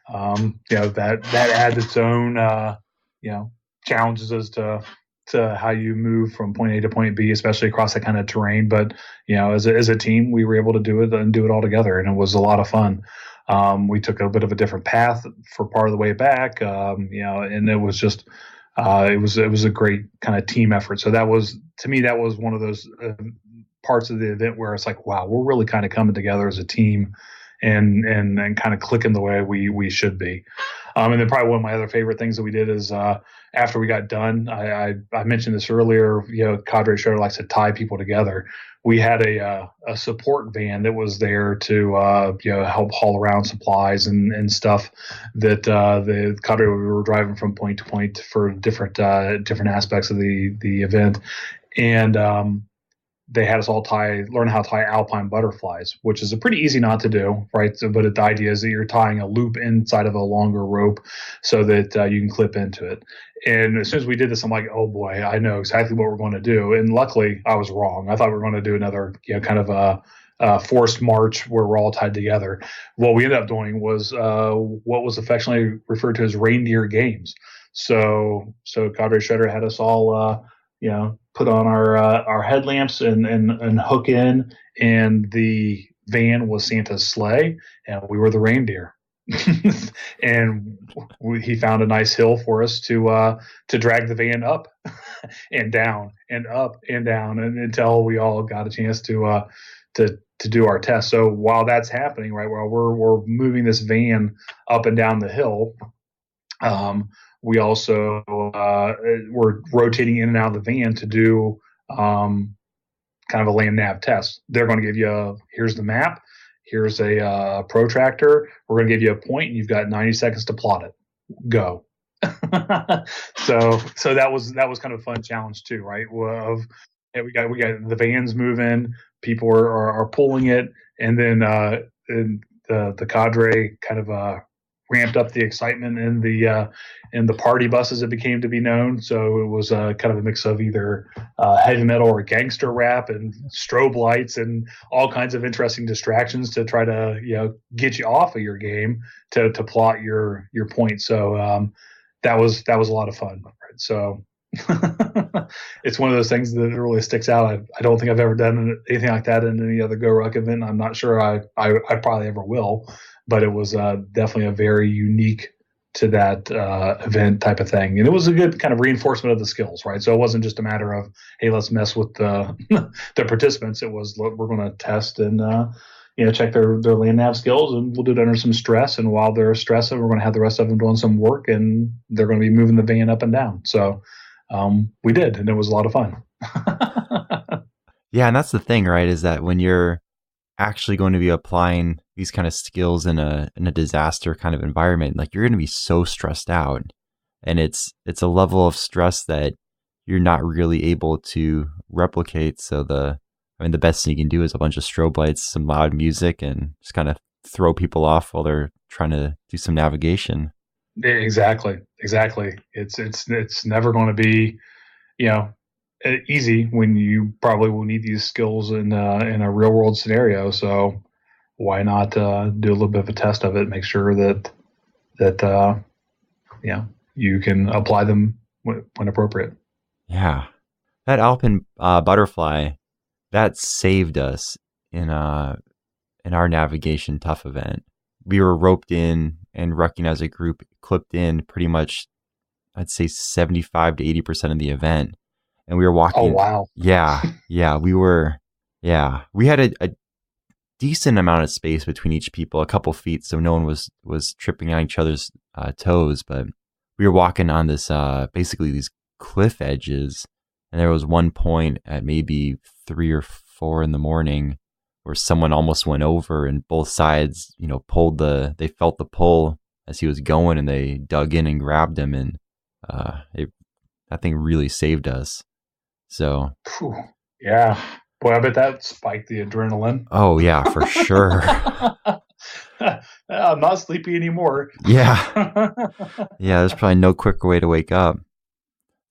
that adds its own, challenges as to how you move from point A to point B, especially across that kind of terrain. But, as a team, we were able to do it and do it all together, and it was a lot of fun. We took a bit of a different path for part of the way back, and it was just, it was a great kind of team effort. So that was one of those parts of the event where it's like, wow, we're really kind of coming together as a team and kind of clicking the way we should be. And then probably one of my other favorite things that we did is after we got done, I mentioned this earlier. Cadre Shredder likes to tie people together. We had a support van that was there to help haul around supplies and stuff that the cadre we were driving from point to point for different aspects of the event, and they had us all learn how to tie alpine butterflies, which is a pretty easy knot to do, right? So, but the idea is that you're tying a loop inside of a longer rope so that you can clip into it. And as soon as we did this, I'm like, oh boy, I know exactly what we're going to do. And luckily, I was wrong. I thought we were going to do another, kind of a forced march where we're all tied together. What we ended up doing was what was affectionately referred to as reindeer games. So Cadre Shredder had us all, put on our headlamps and hook in, and the van was Santa's sleigh, and we were the reindeer. And he found a nice hill for us to drag the van up and down and up and down until we all got a chance to do our test. So while that's happening, right, while we're moving this van up and down the hill, we also were rotating in and out of the van to do kind of a land nav test. They're going to give you here's the map, here's a protractor. We're going to give you a point, and you've got 90 seconds to plot it. Go. So that was kind of a fun challenge too, right? We got the vans moving, people are pulling it, and then the cadre kind of ramped up the excitement in the party buses, it became to be known. So it was kind of a mix of either heavy metal or gangster rap and strobe lights and all kinds of interesting distractions to try to get you off of your game to plot your point. So that was a lot of fun. Right? So it's one of those things that really sticks out. I don't think I've ever done anything like that in any other GORUCK event. I'm not sure I probably ever will. But it was definitely a very unique to that event type of thing. And it was a good kind of reinforcement of the skills, right? So it wasn't just a matter of, hey, let's mess with the the participants. It was, look, we're going to test and check their land nav skills, and we'll do it under some stress. And while they're stressing, we're going to have the rest of them doing some work, and they're going to be moving the van up and down. So we did, and it was a lot of fun. Yeah, and that's the thing, right? Is that when you're actually going to be applying these kind of skills in a disaster kind of environment, like you're going to be so stressed out, and it's a level of stress that you're not really able to replicate. So the best thing you can do is a bunch of strobe lights, some loud music, and just kind of throw people off while they're trying to do some navigation. Exactly. It's never going to be, easy when you probably will need these skills in a real world scenario. So why not do a little bit of a test of it, make sure that you can apply them when appropriate. Yeah, that alpine butterfly, that saved us in our navigation tough event. We were roped in and rucking as a group, clipped in pretty much, I'd say 75 to 80% of the event. And we were walking. Oh, wow. Yeah. We had a decent amount of space between each people, a couple feet, so no one was tripping on each other's toes. But we were walking on this basically these cliff edges, and there was one point at maybe 3 or 4 in the morning where someone almost went over, and both sides, they felt the pull as he was going, and they dug in and grabbed him, and that thing really saved us. So, yeah, boy, I bet that spiked the adrenaline. Oh yeah, for sure. I'm not sleepy anymore. Yeah, there's probably no quicker way to wake up.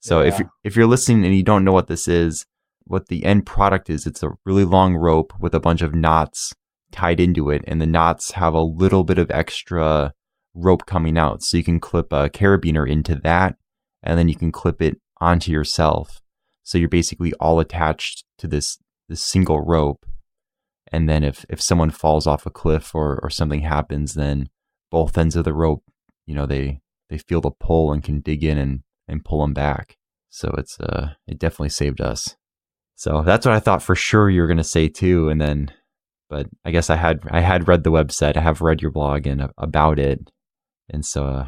So if you're listening and you don't know what this is, what the end product is, it's a really long rope with a bunch of knots tied into it, and the knots have a little bit of extra rope coming out, so you can clip a carabiner into that, and then you can clip it onto yourself. So you're basically all attached to this single rope. And then if someone falls off a cliff or something happens, then both ends of the rope, they feel the pull and can dig in and pull them back. So it definitely saved us. So that's what I thought for sure you were going to say too. And then, but I guess I had read the website. I have read your blog and about it. And so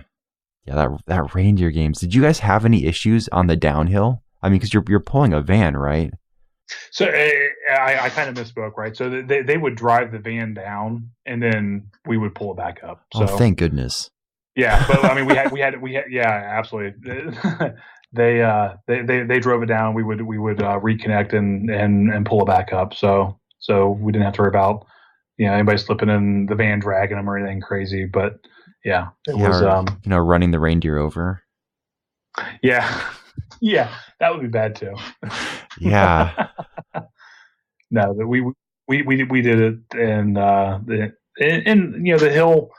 Yeah, that reindeer games. Did you guys have any issues on the downhill? I mean, because you're pulling a van, right? So I kind of misspoke, right? So they would drive the van down, and then we would pull it back up. Oh, So thank goodness. yeah, but I mean, we had, yeah, absolutely. They drove it down. We would reconnect and pull it back up. So we didn't have to worry about anybody slipping in the van, dragging them or anything crazy. But yeah, it was running the reindeer over. Yeah, yeah, that would be bad too. Yeah. No, that we did it, and the hill.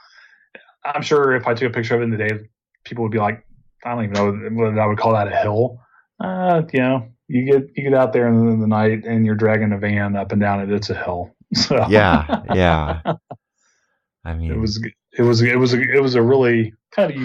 I'm sure if I took a picture of it in the day, people would be like, I don't even know what I would call that a hill. You get out there in the night and you're dragging a van up and down it. It's a hill. So yeah. I mean, it was a really kind of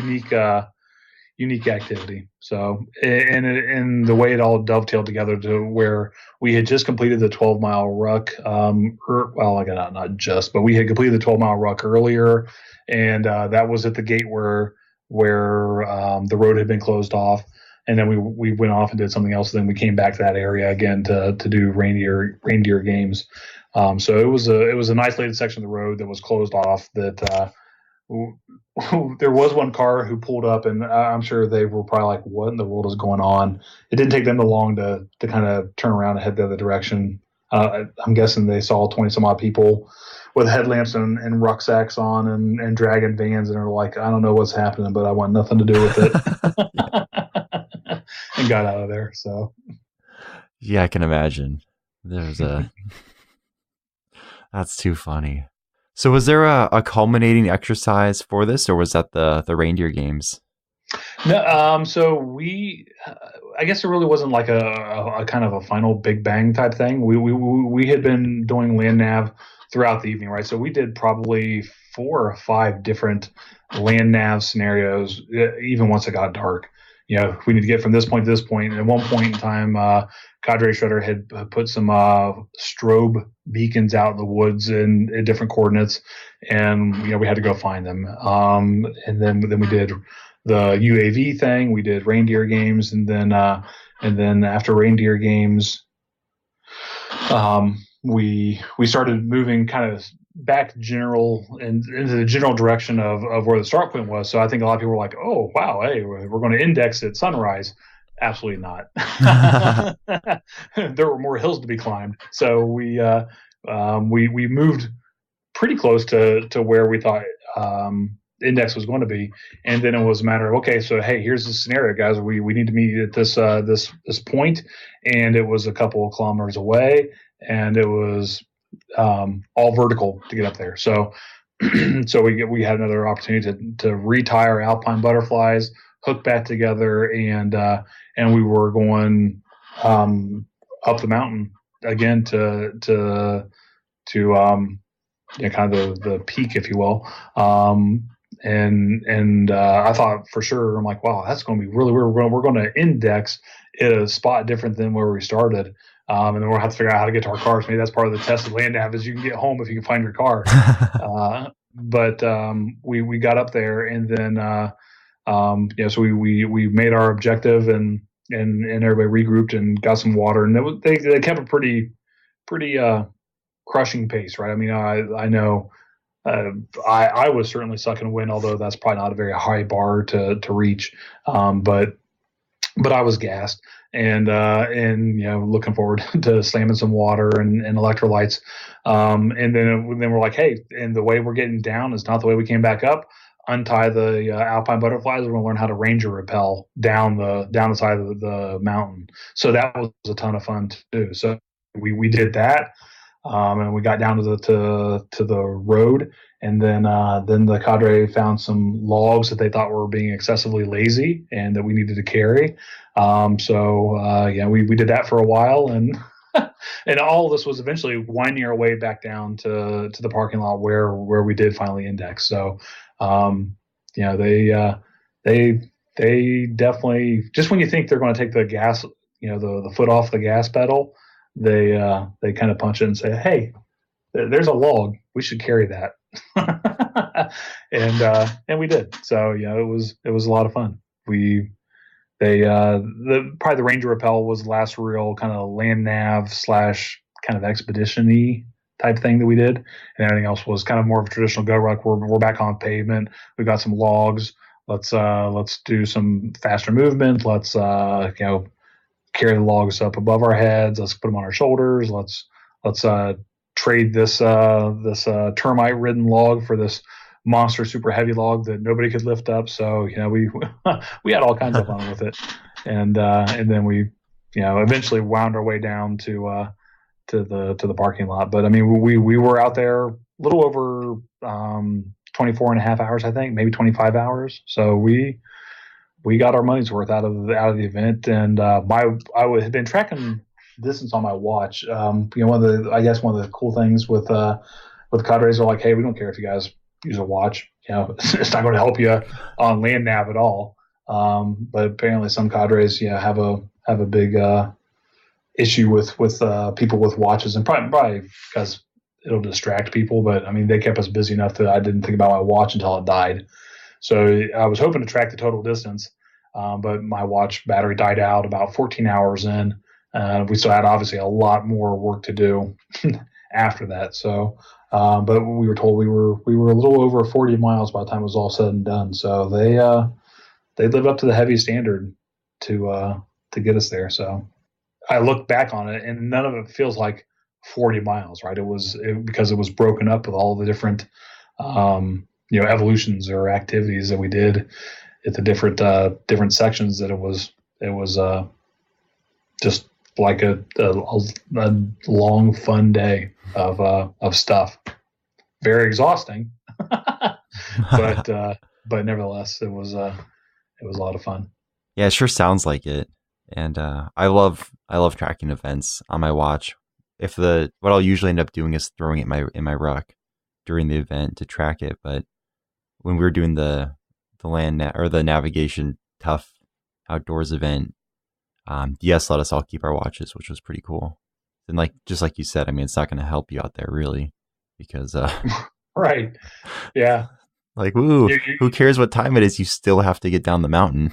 unique activity. So, and the way it all dovetailed together to where we had just completed the 12-mile ruck. Not just, but we had completed the 12-mile ruck earlier, and that was at the gate where the road had been closed off. And then we went off and did something else. Then we came back to that area again to do reindeer games. So it was an isolated section of the road that was closed off. That there was one car who pulled up, and I'm sure they were probably like, "What in the world is going on?" It didn't take them long to kind of turn around and head the other direction. I'm guessing they saw 20 some odd people with headlamps and rucksacks on and dragging vans, and they're like, "I don't know what's happening, but I want nothing to do with it." And got out of there. So yeah, I can imagine. That's too funny. So was there a culminating exercise for this, or was that the reindeer games? No, so I guess it really wasn't like a kind of a final big bang type thing. We had been doing land nav throughout the evening, right? So we did probably 4 or 5 different land nav scenarios, even once it got dark. We need to get from this point to this point. And at one point in time, Cadre Shredder had put some strobe beacons out in the woods at different coordinates, and we had to go find them. And then we did the UAV thing. We did reindeer games, and then after reindeer games, we started moving kind of back into the general direction of where the start point was. So I think a lot of people were like, "Oh, wow, hey, we're going to index at sunrise." Absolutely not. There were more hills to be climbed. So we moved pretty close to where we thought index was going to be, and then it was a matter of, okay, so hey, here's the scenario, guys. We need to meet at this point, and it was a couple of kilometers away, and it was all vertical to get up there. So we had another opportunity to retie our Alpine butterflies, hook back together, and we were going up the mountain again to kind of the peak, if you will. And I thought for sure, I'm like, wow, that's going to be really weird. We're going to index at a spot different than where we started. And then we'll have to figure out how to get to our cars. Maybe that's part of the test of land nav is you can get home if you can find your car. But we got up there, and then so we made our objective, and everybody regrouped and got some water, and they kept a pretty crushing pace, right? I mean, I know I was certainly sucking wind, although that's probably not a very high bar to reach, but I was gassed. And looking forward to slamming some water and electrolytes. And then we're like, hey, and the way we're getting down is not the way we came back up. Untie the Alpine butterflies. We're going to learn how to ranger rappel down the side of the mountain. So that was a ton of fun too. So we did that. And we got down to the road, and then the cadre found some logs that they thought were being excessively lazy and that we needed to carry. We did that for a while, and and all of this was eventually winding our way back down to the parking lot where we did finally index. So they definitely, just when you think they're going to take the gas, the foot off the gas pedal, they kind of punch it and say, hey, there's a log. We should carry that. And we did. So it was a lot of fun. Probably the Ranger Rappel was the last real kind of land nav / kind of expedition-y type thing that we did, and everything else was kind of more of a traditional GORUCK. We're back on pavement. We got some logs. Let's do some faster movement. Let's carry the logs up above our heads. Let's put them on our shoulders. Let's trade this termite-ridden log for this monster super heavy log that nobody could lift up. So we had all kinds of fun with it, and then we eventually wound our way down to the parking lot. But I mean, we were out there a little over 24 and a half hours, I think, maybe 25 hours. So we got our money's worth out of the event. And I had been tracking distance on my watch. One of the cool things with cadres are like, hey, we don't care if you guys use a watch. It's not going to help you on land nav at all. But apparently some cadres have a big issue with people with watches, and probably because it'll distract people. But I mean, they kept us busy enough that I didn't think about my watch until it died. So I was hoping to track the total distance, but my watch battery died out about 14 hours in. We still had obviously a lot more work to do after that. So, but we were told we were a little over 40 miles by the time it was all said and done. So they lived up to the heavy standard to get us there. So I look back on it, and none of it feels like 40 miles, right? Because it was broken up with all the different, evolutions or activities that we did at the different sections. That it was just like a long, fun day of stuff. Very exhausting, but nevertheless, it was a lot of fun. Yeah, it sure sounds like it. And I love tracking events on my watch. What I'll usually end up doing is throwing it in my ruck during the event to track it. But when we were doing the the navigation tough outdoors event, DS let us all keep our watches, which was pretty cool. And just like you said, I mean, it's not going to help you out there really, because right, yeah, woo, who cares what time it is? You still have to get down the mountain.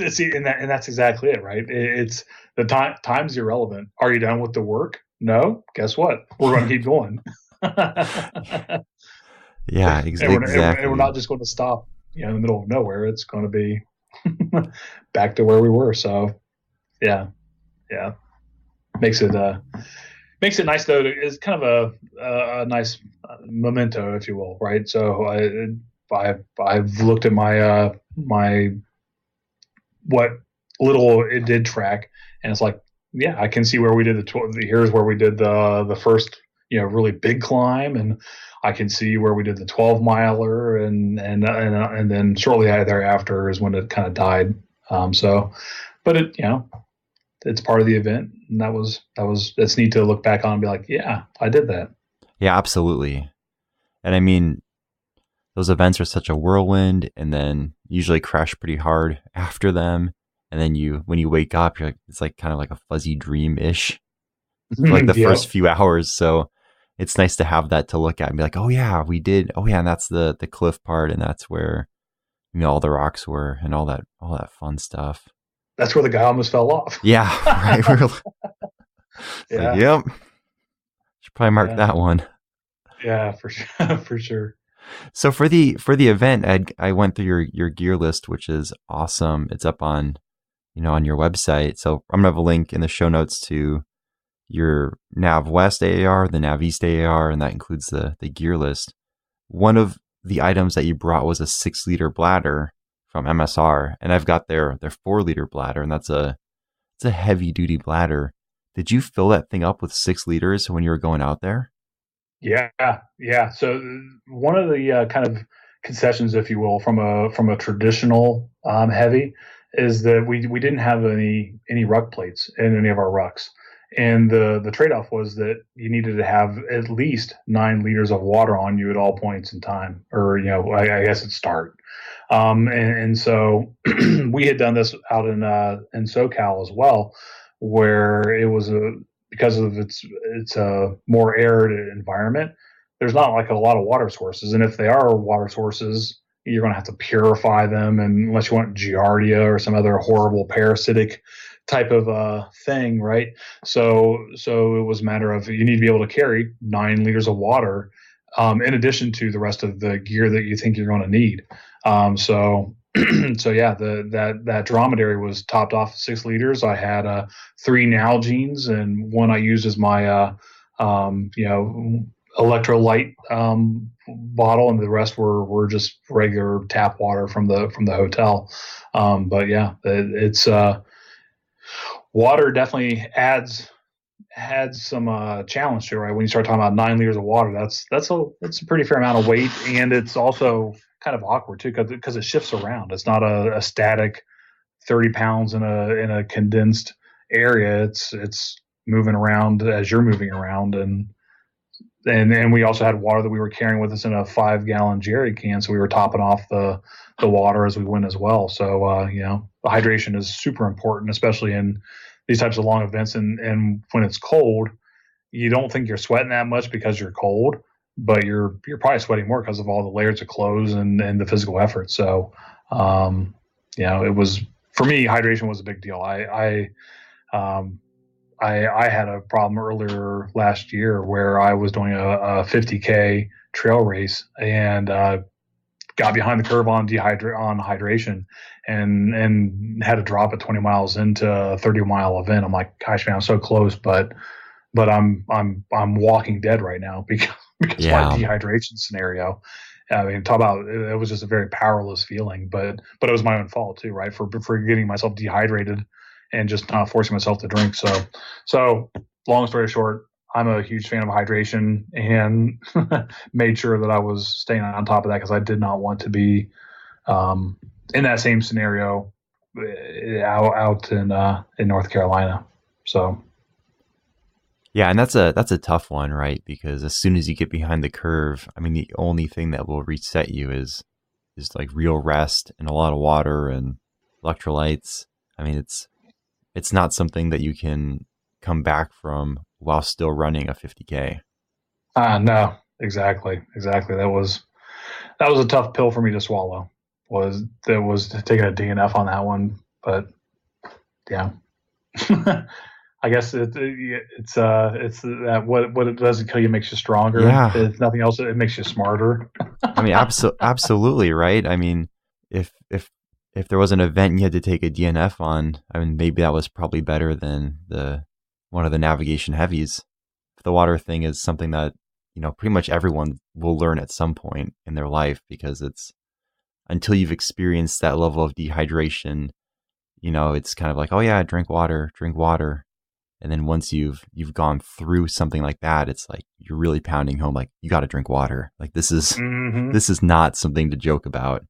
See, and that's exactly it, right? It's the time's irrelevant. Are you done with the work? No. Guess what? We're going to keep going. Yeah, exactly. And we're not just going to stop, in the middle of nowhere. It's going to be back to where we were. So, yeah. Makes it nice though. It's kind of a nice memento, if you will, right? So I've looked at my what little it did track, and it's like, yeah, I can see where we did here's where we did the first really big climb, and I can see where we did the 12-miler, and then shortly thereafter is when it kind of died. But it it's part of the event, and it's neat to look back on and be like, yeah, I did that. Yeah, absolutely. And I mean, those events are such a whirlwind, and then usually crash pretty hard after them. And then when you wake up, you're like, it's like kind of like a fuzzy dream-ish, like the first few hours. So it's nice to have that to look at and be like, oh yeah, we did. Oh yeah, and that's the cliff part, and that's where all the rocks were, and all that fun stuff. That's where the guy almost fell off. Yeah, right. Yeah. Like, yep. Should probably mark that one. Yeah, for sure. For sure. So for the event, Ed, I went through your gear list, which is awesome. It's up on on your website. So I'm gonna have a link in the show notes to your Nav West AAR, the Nav East AAR, and that includes the gear list. One of the items that you brought was a 6-liter bladder from MSR, and I've got their 4-liter bladder, and it's a heavy duty bladder. Did you fill that thing up with 6 liters when you were going out there? Yeah. So one of the kind of concessions, if you will, from a traditional heavy, is that we didn't have any ruck plates in any of our rucks, and the trade-off was that you needed to have at least 9 liters of water on you at all points in time, or I guess at start. And so we had done this out in SoCal as well, where it was because of its a more arid environment, there's not like a lot of water sources. And if they are water sources, you're going to have to purify them. And unless you want Giardia or some other horrible parasitic type of thing, right? So it was a matter of you need to be able to carry 9 liters of water in addition to the rest of the gear that you think you're going to need. So yeah, that dromedary was topped off at 6 liters. I had 3 Nalgene's, and one I used as my electrolyte bottle, and the rest were just regular tap water from the hotel. But yeah, it's water definitely adds some challenge to it, right? When you start talking about 9 liters of water, that's a pretty fair amount of weight, and it's also kind of awkward too because it shifts around. It's not a static 30 pounds in a condensed area. It's moving around as you're moving around, and we also had water that we were carrying with us in a 5-gallon jerry can, so we were topping off the water as we went as well. So the hydration is super important, especially in these types of long events. And when it's cold, you don't think you're sweating that much because you're cold, but you're probably sweating more because of all the layers of clothes and the physical effort. So it was, for me, hydration was a big deal. I had a problem earlier last year where I was doing a 50K trail race and got behind the curve on hydration and had to drop at 20 miles into a 30-mile event. I'm like, gosh, man, I'm so close, but I'm walking dead right now because my dehydration scenario. I mean, talk about it was just a very powerless feeling, but it was my own fault too, right? For getting myself dehydrated and just not forcing myself to drink. So long story short, I'm a huge fan of hydration and made sure that I was staying on top of that because I did not want to be in that same scenario out in North Carolina. So. Yeah, and that's a tough one, right? Because as soon as you get behind the curve, I mean, the only thing that will reset you is like real rest and a lot of water and electrolytes. I mean, it's not something that you can come back from while still running a 50K. No, exactly. That was a tough pill for me to swallow. Was taking a DNF on that one, but yeah. I guess it's that what it doesn't kill you makes you stronger. Yeah. If nothing else, it makes you smarter. I mean, absolutely, right? I mean, if there was an event you had to take a DNF on, I mean, maybe that was probably better than one of the navigation heavies. The water thing is something that, pretty much everyone will learn at some point in their life because it's until you've experienced that level of dehydration, it's kind of like, oh yeah, drink water. And then once you've gone through something like that, it's like you're really pounding home, like you got to drink water. Like this is not something to joke about.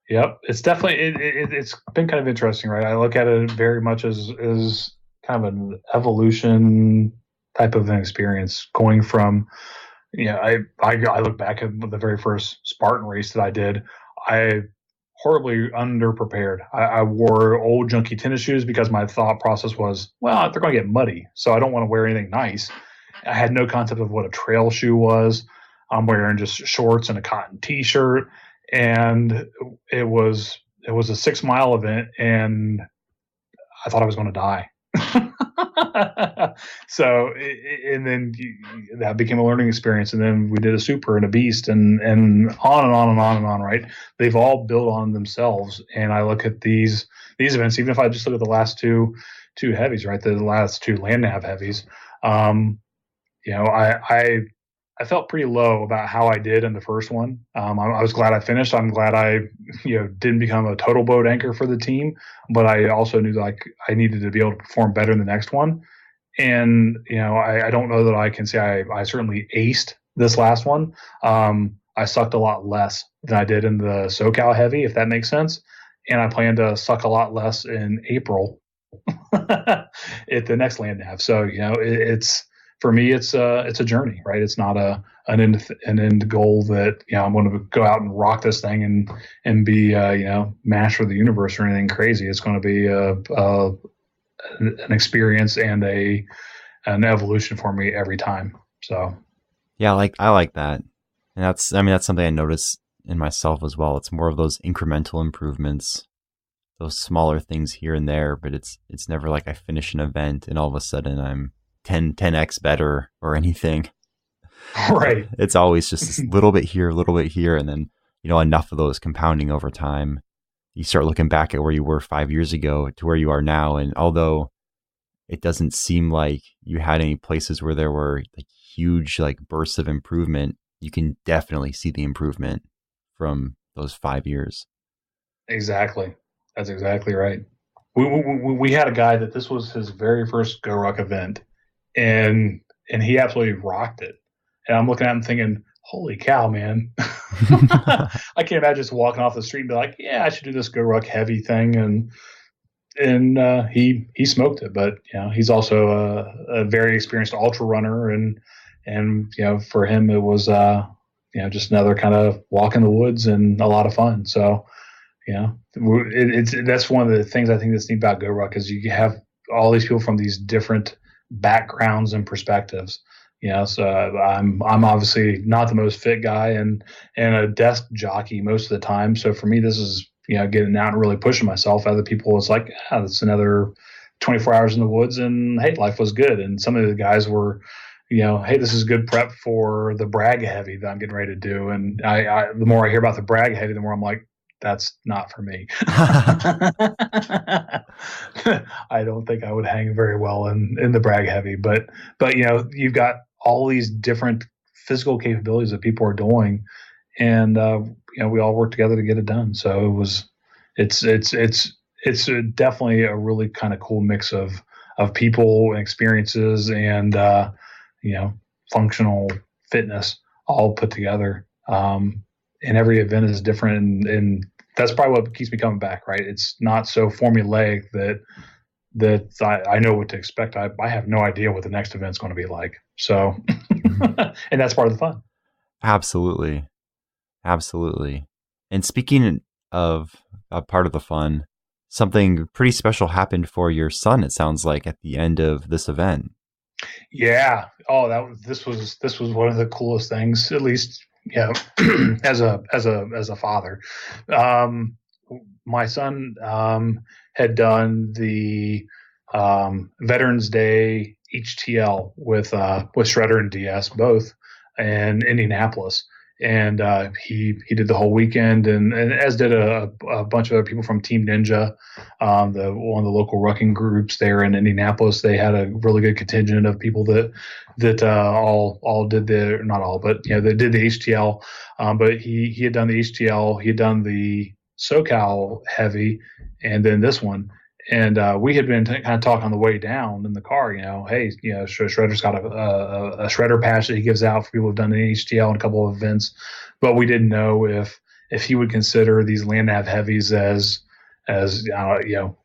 Yep, it's definitely it's been kind of interesting, right? I look at it very much as kind of an evolution type of an experience, going from I look back at the very first Spartan race that I did. I horribly underprepared. I wore old junky tennis shoes because my thought process was, well, they're going to get muddy, so I don't want to wear anything nice. I had no concept of what a trail shoe was. I'm wearing just shorts and a cotton t-shirt, and it was a 6-mile event, and I thought I was going to die. So, and then that became a learning experience. And then we did a super and a beast and on and on and on and on, right? They've all built on themselves. And I look at these events, even if I just look at the last two heavies, right? The last 2 land nav heavies. I felt pretty low about how I did in the first one. I was glad I finished. I'm glad I, didn't become a total boat anchor for the team, but I also knew that I needed to be able to perform better in the next one. And, I don't know that I can say I certainly aced this last one. I sucked a lot less than I did in the SoCal Heavy, if that makes sense. And I plan to suck a lot less in April at the next land nav. So, it's, for me, it's a journey, right? It's not an end goal that I'm going to go out and rock this thing and be master of the universe or anything crazy. It's going to be an experience and an evolution for me every time. So Yeah, I like that. And that's something I notice in myself as well. It's more of those incremental improvements, those smaller things here and there, but it's never like I finish an event and all of a sudden I'm 10x better or anything. Right. It's always just this little bit here, a little bit here, and then, enough of those compounding over time. You start looking back at where you were 5 years ago to where you are now. And although it doesn't seem like you had any places where there were like huge like bursts of improvement, you can definitely see the improvement from those 5 years. Exactly. That's exactly right. We had a guy that this was his very first GORUCK event, and he absolutely rocked it. And I'm looking at him thinking, holy cow, man. I can't imagine just walking off the street and be like, yeah, I should do this GORUCK heavy thing. And he smoked it. But, he's also a very experienced ultra runner. And for him, it was, just another kind of walk in the woods and a lot of fun. So, that's one of the things I think that's neat about GORUCK is you have all these people from these different backgrounds and perspectives. So I'm obviously not the most fit guy and a desk jockey most of the time. So for me, this is getting out and really pushing myself. Other people, it's like it's another 24 hours in the woods, and hey, life was good. And some of the guys were, hey, this is good prep for the brag heavy that I'm getting ready to do. And I the more I hear about the brag heavy, the more I'm like, that's not for me. I don't think I would hang very well in the brag heavy, but you've got all these different physical capabilities that people are doing, and we all work together to get it done. So it's definitely a really kind of cool mix of people and experiences and functional fitness all put together. And every event is different, and that's probably what keeps me coming back, right? It's not so formulaic that I know what to expect. I have no idea what the next event's going to be like. So, and that's part of the fun. Absolutely. Absolutely. And speaking of a part of the fun, something pretty special happened for your son, it sounds like, at the end of this event. Yeah. Oh, this was one of the coolest things, at least, as a father. My son had done the Veterans Day HTL with Shredder and DS both in Indianapolis, and he did the whole weekend, and as did a bunch of other people from Team Ninja, one of the local rucking groups there in Indianapolis. They had a really good contingent of people that all did not all, but they did the HTL. But he had done the HTL, he had done the SoCal heavy, and then this one. And we had been kind of talking on the way down in the car, hey, Shredder's got a shredder patch that he gives out for people who've done an HTL and a couple of events, but we didn't know if he would consider these land nav heavies as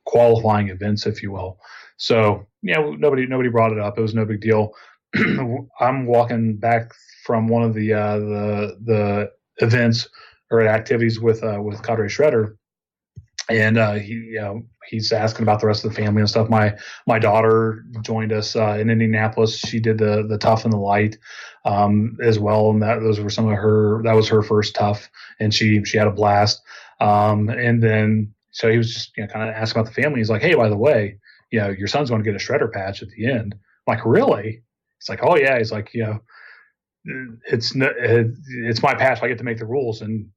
qualifying events, if you will. So nobody brought it up. It was no big deal. I'm walking back from one of the events or activities with Cadre Shredder. And he's asking about the rest of the family and stuff. My daughter joined us in Indianapolis. She did the tough and the light as well, and that was her first tough, and she had a blast. And then so he was just kind of asking about the family. He's like, hey, by the way, your son's going to get a shredder patch at the end. I'm like, really? He's like, oh yeah. He's like, it's my patch. I get to make the rules, and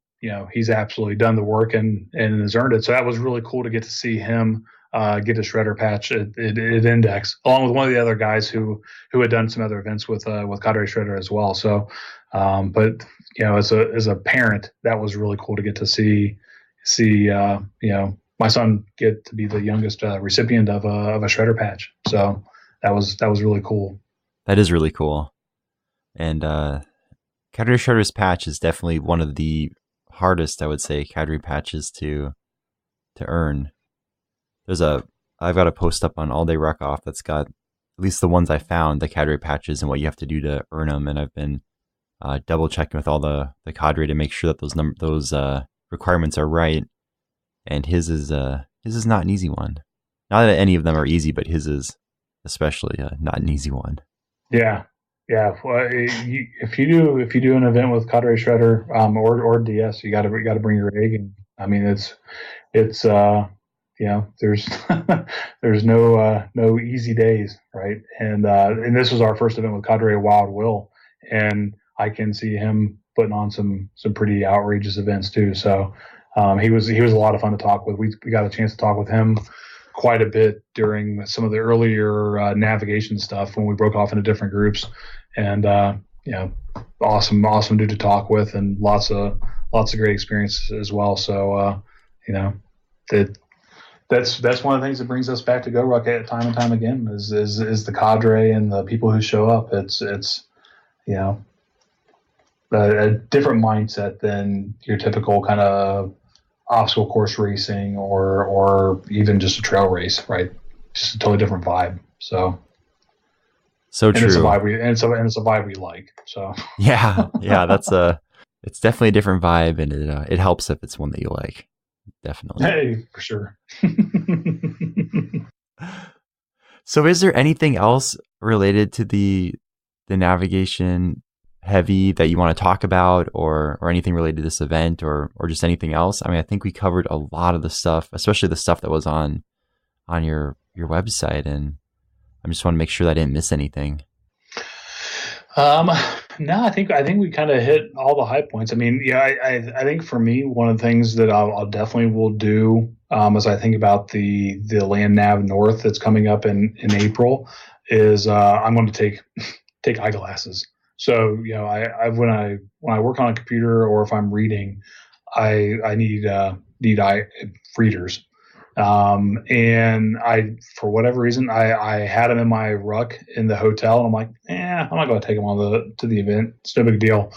he's absolutely done the work and has earned it. So that was really cool to get to see him get a shredder patch at Index, along with one of the other guys who had done some other events with Cadre Shredder as well. So, but as a parent, that was really cool to get to see my son get to be the youngest recipient of a shredder patch. So that was really cool. That is really cool. And Cadre Shredder's patch is definitely one of the hardest, I would say, cadre patches to earn. I've got a post up on All Day Ruckoff that's got, at least the ones I found, the cadre patches and what you have to do to earn them, and I've been double checking with all the cadre to make sure that those requirements are right. And his is not an easy one. Not that any of them are easy, but his is especially not an easy one. Yeah. Yeah, well, if you do an event with Cadre Shredder or DS, you got to bring your rig, and I mean it's there's there's no easy days, right? And this was our first event with Cadre Wild Will, and I can see him putting on some pretty outrageous events too. So he was a lot of fun to talk with. We got a chance to talk with him quite a bit during some of the earlier navigation stuff when we broke off into different groups, and awesome dude to talk with, and lots of great experiences as well. So you know that that's one of the things that brings us back to GORUCK at time and time again is the cadre and the people who show up. It's you know a different mindset than your typical kind of obstacle course racing or even just a trail race, right? Just a totally different vibe. So true. It's a vibe it's a vibe we like. So yeah, it's definitely a different vibe, and it helps if it's one that you like. Definitely. Hey, for sure. So is there anything else related to the navigation heavy that you want to talk about, or anything related to this event, or just anything else? I mean, I think we covered a lot of the stuff, especially the stuff that was on your website, and I just want to make sure that I didn't miss anything. No, I think we kind of hit all the high points. I mean, yeah, I think for me, one of the things that I'll definitely will do as I think about the Land Nav North that's coming up in April is I'm going to take eyeglasses. So I when I work on a computer or if I'm reading, I need eye readers. And for whatever reason, I had them in my ruck in the hotel, and I'm like, I'm not going to take them to the event. It's no big deal.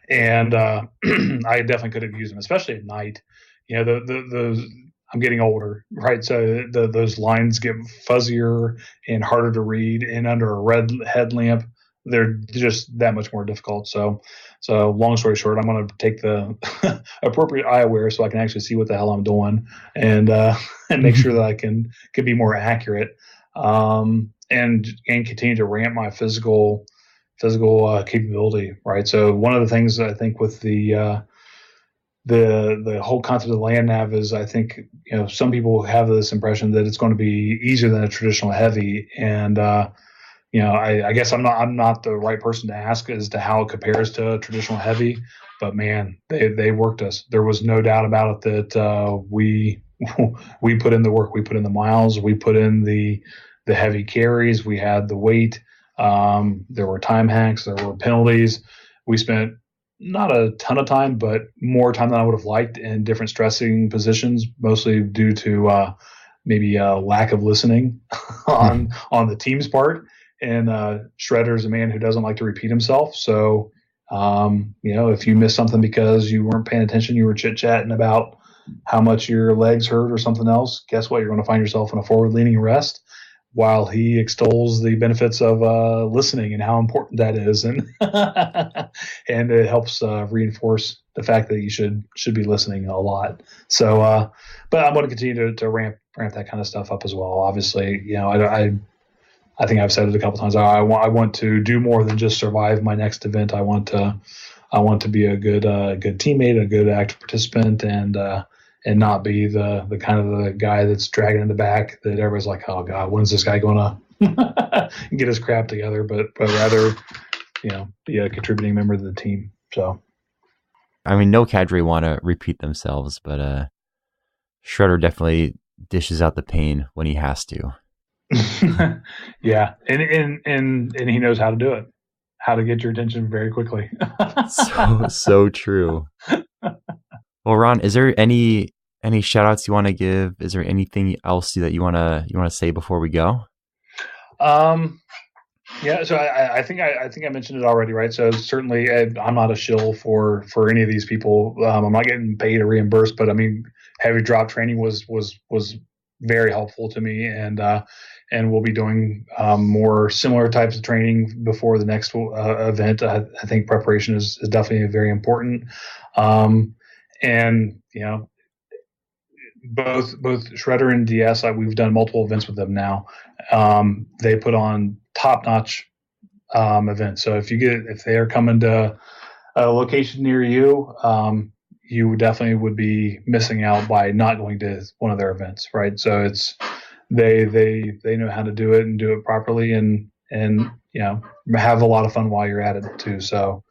And I definitely could have used them, especially at night. Those I'm getting older, right? So those lines get fuzzier and harder to read, and under a red headlamp, they're just that much more difficult. So long story short, I'm going to take the appropriate eyewear so I can actually see what the hell I'm doing, and make sure that I can be more accurate, and continue to ramp my physical capability. Right. So one of the things I think with the whole concept of land nav is I think some people have this impression that it's going to be easier than a traditional heavy, and I guess I'm not the right person to ask as to how it compares to a traditional heavy, but man, they worked us. There was no doubt about it that we put in the work, we put in the miles, we put in the heavy carries, we had the weight. There were time hacks, there were penalties. We spent not a ton of time, but more time than I would have liked in different stressing positions, mostly due to maybe a lack of listening on the team's part. And Shredder's a man who doesn't like to repeat himself. So, if you missed something because you weren't paying attention, you were chit-chatting about how much your legs hurt or something else, guess what? You're going to find yourself in a forward-leaning rest while he extols the benefits of listening and how important that is. And and it helps reinforce the fact that you should be listening a lot. So, but I'm going to continue to ramp that kind of stuff up as well. Obviously, I think I've said it a couple times. I want to do more than just survive my next event. I want to be a good teammate, a good active participant, and not be the kind of the guy that's dragging in the back that everybody's like, oh God, when's this guy going to get his crap together? But rather, be a contributing member of the team. So, I mean, no cadre want to repeat themselves, but Shredder definitely dishes out the pain when he has to. Yeah, and he knows how to do it, how to get your attention very quickly. so true. Well, Ron, is there any shout outs you want to give? Is there anything else that you want to say before we go? Yeah, so I think I mentioned it already, right? So certainly I'm not a shill for any of these people. I'm not getting paid or reimbursed, but I mean, heavy drop training was very helpful to me, and we'll be doing more similar types of training before the next event. I think preparation is definitely very important, and both Shredder and DS, we've done multiple events with them now. They put on top-notch events. So if they are coming to a location near you, you definitely would be missing out by not going to one of their events, right? So it's they know how to do it and do it properly, and have a lot of fun while you're at it too. So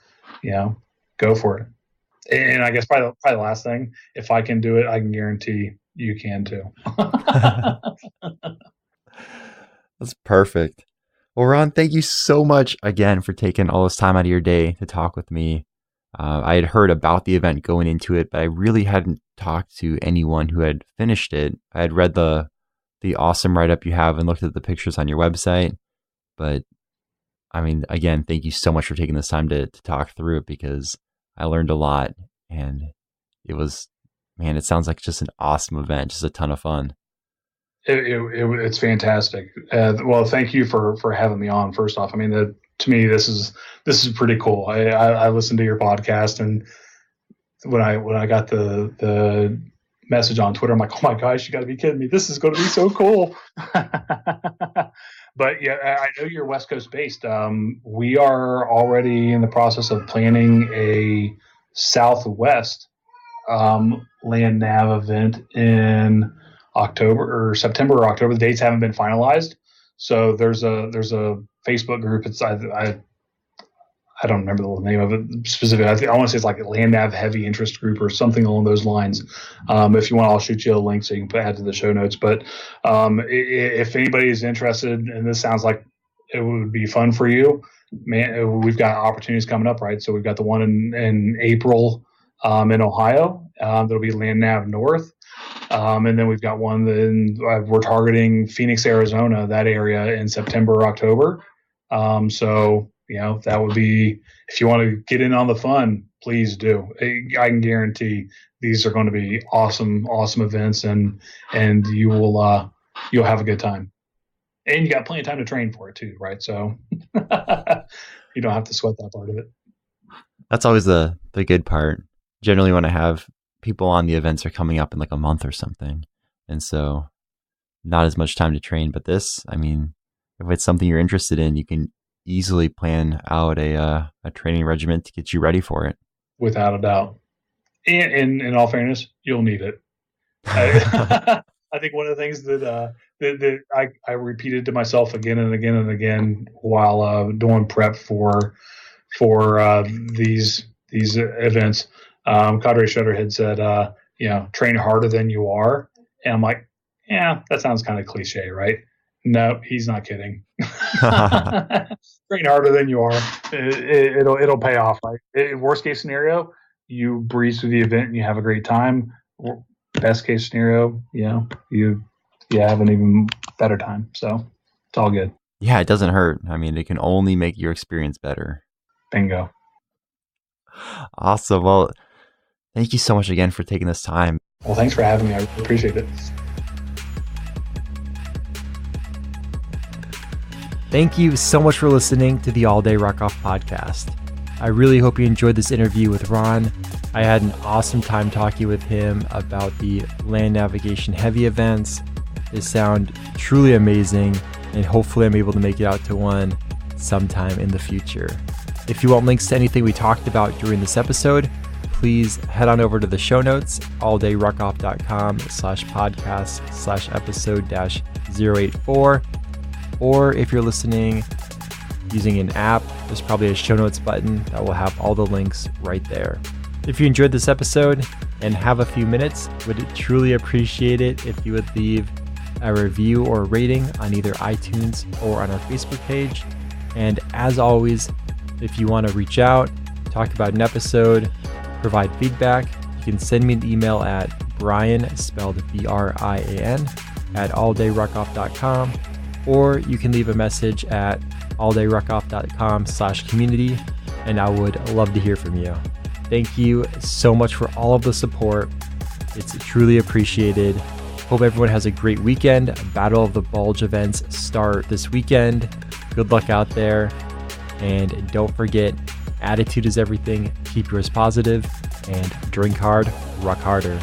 go for it. And I guess probably the last thing, if I can do it, I can guarantee you can too. That's perfect. Well, Ron, thank you so much again for taking all this time out of your day to talk with me. I had heard about the event going into it, but I really hadn't talked to anyone who had finished it. I had read the awesome write-up you have and looked at the pictures on your website. But I mean, again, thank you so much for taking this time to talk through it, because I learned a lot, and it sounds like just an awesome event, just a ton of fun. It's fantastic. Well, thank you for having me on. First off, I mean, to me, this is pretty cool. I listened to your podcast, and when I got the message on Twitter, I'm like, oh my gosh, you got to be kidding me! This is going to be so cool. But yeah, I know you're West Coast based. We are already in the process of planning a Southwest land nav event in October or September or October. The dates haven't been finalized. So there's a Facebook group. It's I don't remember the name of it specifically. I want to say it's like a Land Nav Heavy Interest Group or something along those lines. If you want, I'll shoot you a link so you can add to the show notes. But if anybody is interested, and this sounds like it would be fun for you, man, we've got opportunities coming up, right? So we've got the one in April in Ohio. There'll be Land Nav North. And then we've got one we're targeting Phoenix, Arizona, that area in September or October. So that would be, if you want to get in on the fun, please do. I can guarantee these are going to be awesome events, and you'll have a good time. And you got plenty of time to train for it too, right? So you don't have to sweat that part of it. That's always the good part. Generally, when I have people on, the events are coming up in like a month or something, and so not as much time to train. But this, I mean, if it's something you're interested in, you can easily plan out a training regimen to get you ready for it. Without a doubt. And in all fairness, you'll need it. I think one of the things that I repeated to myself again and again and again while doing prep for these events, Cadre Shutter had said, train harder than you are. And I'm like, yeah, that sounds kind of cliche, right? No, he's not kidding. Train harder than you are. It'll pay off, right? Worst case scenario, you breeze through the event and you have a great time. Best case scenario, you have an even better time. So it's all good. Yeah, it doesn't hurt. I mean, it can only make your experience better. Bingo. Awesome. Well, thank you so much again for taking this time. Well, thanks for having me. I appreciate it. Thank you so much for listening to the All Day Ruckoff podcast. I really hope you enjoyed this interview with Ron. I had an awesome time talking with him about the Land Navigation Heavy events. They sound truly amazing, and hopefully I'm able to make it out to one sometime in the future. If you want links to anything we talked about during this episode, please head on over to the show notes, alldayruckoff.com/podcast/episode-084. Or if you're listening using an app, there's probably a show notes button that will have all the links right there. If you enjoyed this episode and have a few minutes, would truly appreciate it if you would leave a review or a rating on either iTunes or on our Facebook page. And as always, if you want to reach out, talk about an episode, provide feedback, you can send me an email at Brian, spelled BRIAN, at alldayruckoff.com. Or you can leave a message at alldayruckoff.com/community, and I would love to hear from you. Thank you so much for all of the support. It's truly appreciated. Hope everyone has a great weekend. Battle of the Bulge events start this weekend. Good luck out there. And don't forget, attitude is everything. Keep yours positive and drink hard, ruck harder.